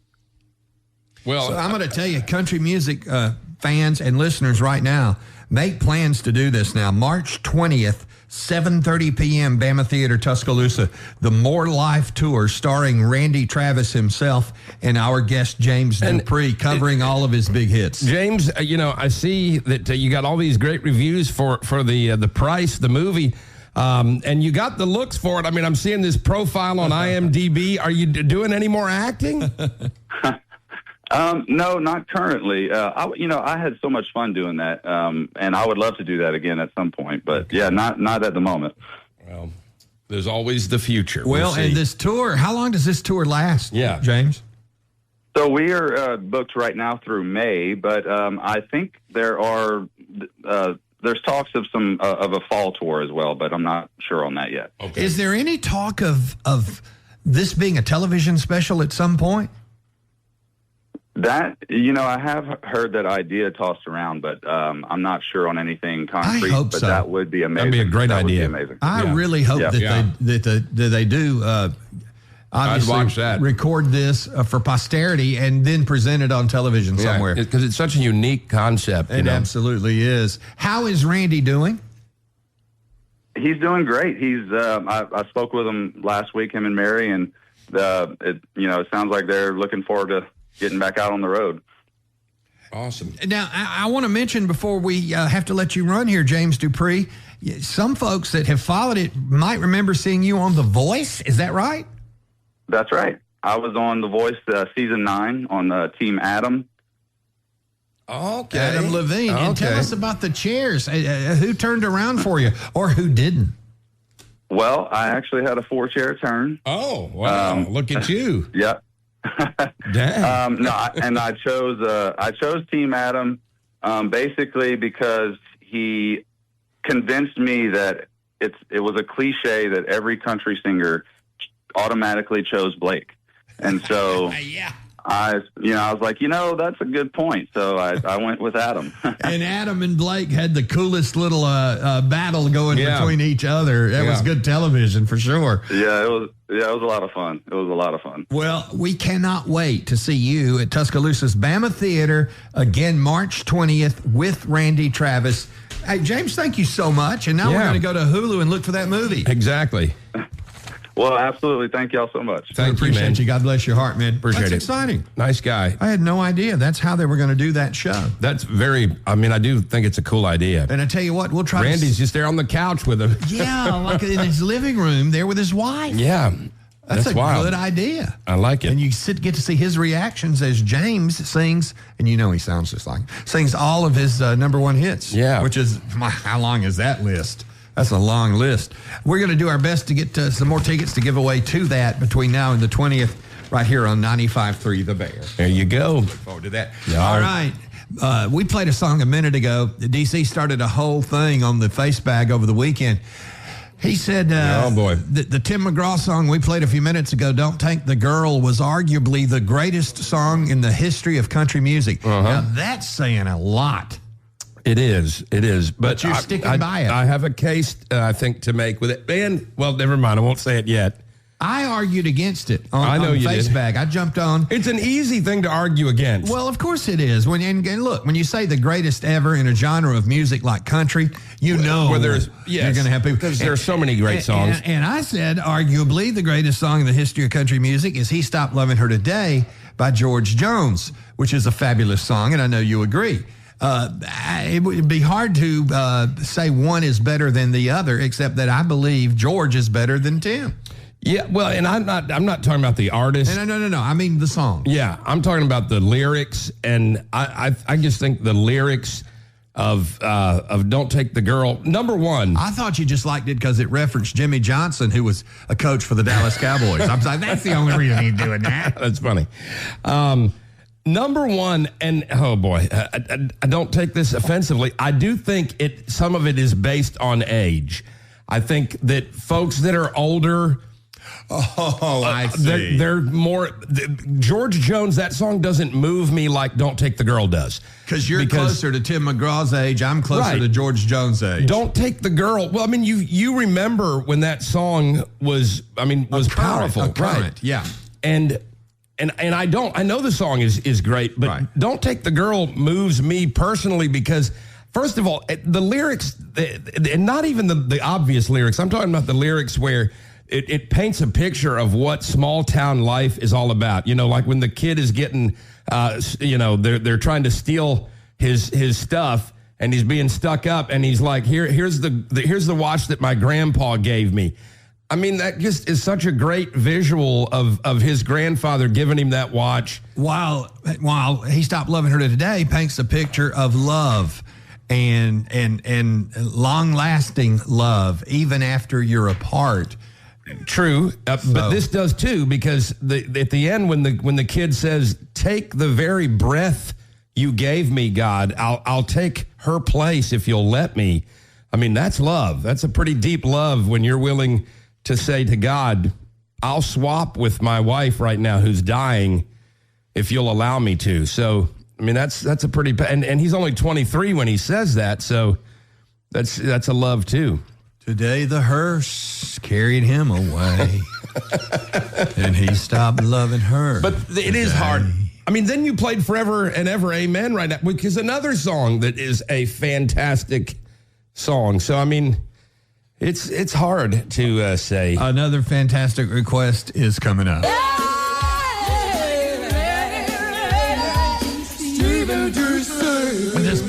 Well, so I'm going to tell you, country music fans and listeners right now, make plans to do this now. March 20th, 7:30 p.m., Bama Theater, Tuscaloosa, the More Life Tour starring Randy Travis himself and our guest James Dupree covering all of his big hits. James, I see that you got all these great reviews for the Price, the movie, and you got the looks for it. I mean, I'm seeing this profile on IMDb. Are you doing any more acting? No, not currently. I had so much fun doing that, and I would love to do that again at some point. But yeah, not at the moment. Well, there's always the future. Well, and this tour, how long does this tour last? Yeah, James. So we are booked right now through May, but I think there's talks of of a fall tour as well, but I'm not sure on that yet. Okay. Is there any talk of this being a television special at some point? That, I have heard that idea tossed around, but I'm not sure on anything concrete. I hope but so. That would be amazing. That'd be a great idea. Would be amazing. I really hope that they do. Obviously, I'd watch that. Record this for posterity and then present it on television somewhere. Because it's such a unique concept. It absolutely is. How is Randy doing? He's doing great. He's. I spoke with him last week, him and Mary, and it sounds like they're looking forward to getting back out on the road. Awesome. Now, I want to mention before we have to let you run here, James Dupree, some folks that have followed it might remember seeing you on The Voice. Is that right? That's right. I was on The Voice season 9 on Team Adam. Okay. Adam Levine. Okay. And tell us about the chairs. Who turned around for you or who didn't? Well, I actually had a 4-chair turn. Oh, wow. Look at you. Yeah. Damn. I chose Team Adam basically because he convinced me that it was a cliche that every country singer automatically chose Blake, and so I was like, that's a good point. So I went with Adam. And Adam and Blake had the coolest little battle going between each other. That was good television for sure. Yeah, it was a lot of fun. It was a lot of fun. Well, we cannot wait to see you at Tuscaloosa's Bama Theater again, March 20th with Randy Travis. Hey, James, thank you so much. And now we're going to go to Hulu and look for that movie. Exactly. Well, absolutely. Thank y'all so much. I appreciate you. God bless your heart, man. Appreciate That's it. exciting. Nice guy. I had no idea that's how they were going to do that show. That's I do think it's a cool idea. And I tell you what, we'll try Randy's just there on the couch with him. Yeah, like in his living room there with his wife. Yeah. That's a wild. good idea. I like it. And you get to see his reactions as James sings, and he sounds just like him, sings all of his number one hits. Yeah. Which is, how long is that list? That's a long list. We're going to do our best to get some more tickets to give away to that between now and the 20th right here on 95.3 The Bear. There you go. Look forward to that. Yeah. All right. We played a song a minute ago. DC started a whole thing on the face bag over the weekend. He said, oh boy, the Tim McGraw song we played a few minutes ago, Don't Take the Girl, was arguably the greatest song in the history of country music. Now, that's saying a lot. It is. But you're sticking by it. I have a case, I think, to make with it. And, well, never mind. I won't say it yet. I argued against it on you Facebook. I jumped on. It's an easy thing to argue against. Well, of course it is. And look, when you say the greatest ever in a genre of music like country, you're going to have people. Because there are so many great songs. And I said, arguably, the greatest song in the history of country music is He Stopped Loving Her Today by George Jones, which is a fabulous song, and I know you agree. It would be hard to say one is better than the other, except that I believe George is better than Tim. Yeah, well, and I'm not talking about the artist. No. I mean the song. Yeah, I'm talking about the lyrics, and I just think the lyrics of Don't Take the Girl, number one. I thought you just liked it because it referenced Jimmy Johnson, who was a coach for the Dallas Cowboys. I was like, that's the only reason he's doing that. That's funny. Number one, and oh boy, I don't take this offensively. I do think some of it is based on age. I think that folks that are older. Oh, I see. They're more. George Jones, that song doesn't move me like Don't Take the Girl does. Because you're closer to Tim McGraw's age. I'm closer to George Jones' age. Don't Take the Girl. Well, I mean, you remember when that song was powerful. Right. Yeah. And I know the song is great, but Don't Take the Girl moves me personally because, first of all, the lyrics, and not even the obvious lyrics. I'm talking about the lyrics where it paints a picture of what small town life is all about. Like when the kid is getting, they're trying to steal his stuff, and he's being stuck up, and he's like, here's the watch that my grandpa gave me. I mean, that just is such a great visual of his grandfather giving him that watch. While He Stopped Loving Her Today paints a picture of love and long-lasting love, even after you're apart. True, but this does too, because at the end when the kid says, "Take the very breath you gave me, God, I'll take her place if you'll let me." I mean, that's love. That's a pretty deep love when you're willing to say to God, "I'll swap with my wife right now who's dying if you'll allow me to." So, I mean, that's a pretty, and he's only 23 when he says that, so that's a love too. Today the hearse carried him away, and he stopped loving her. But it is hard. I mean, then you played Forever and Ever Amen right now, which is another song that is a fantastic song. So, I mean, it's hard to say. Another fantastic request is coming up. This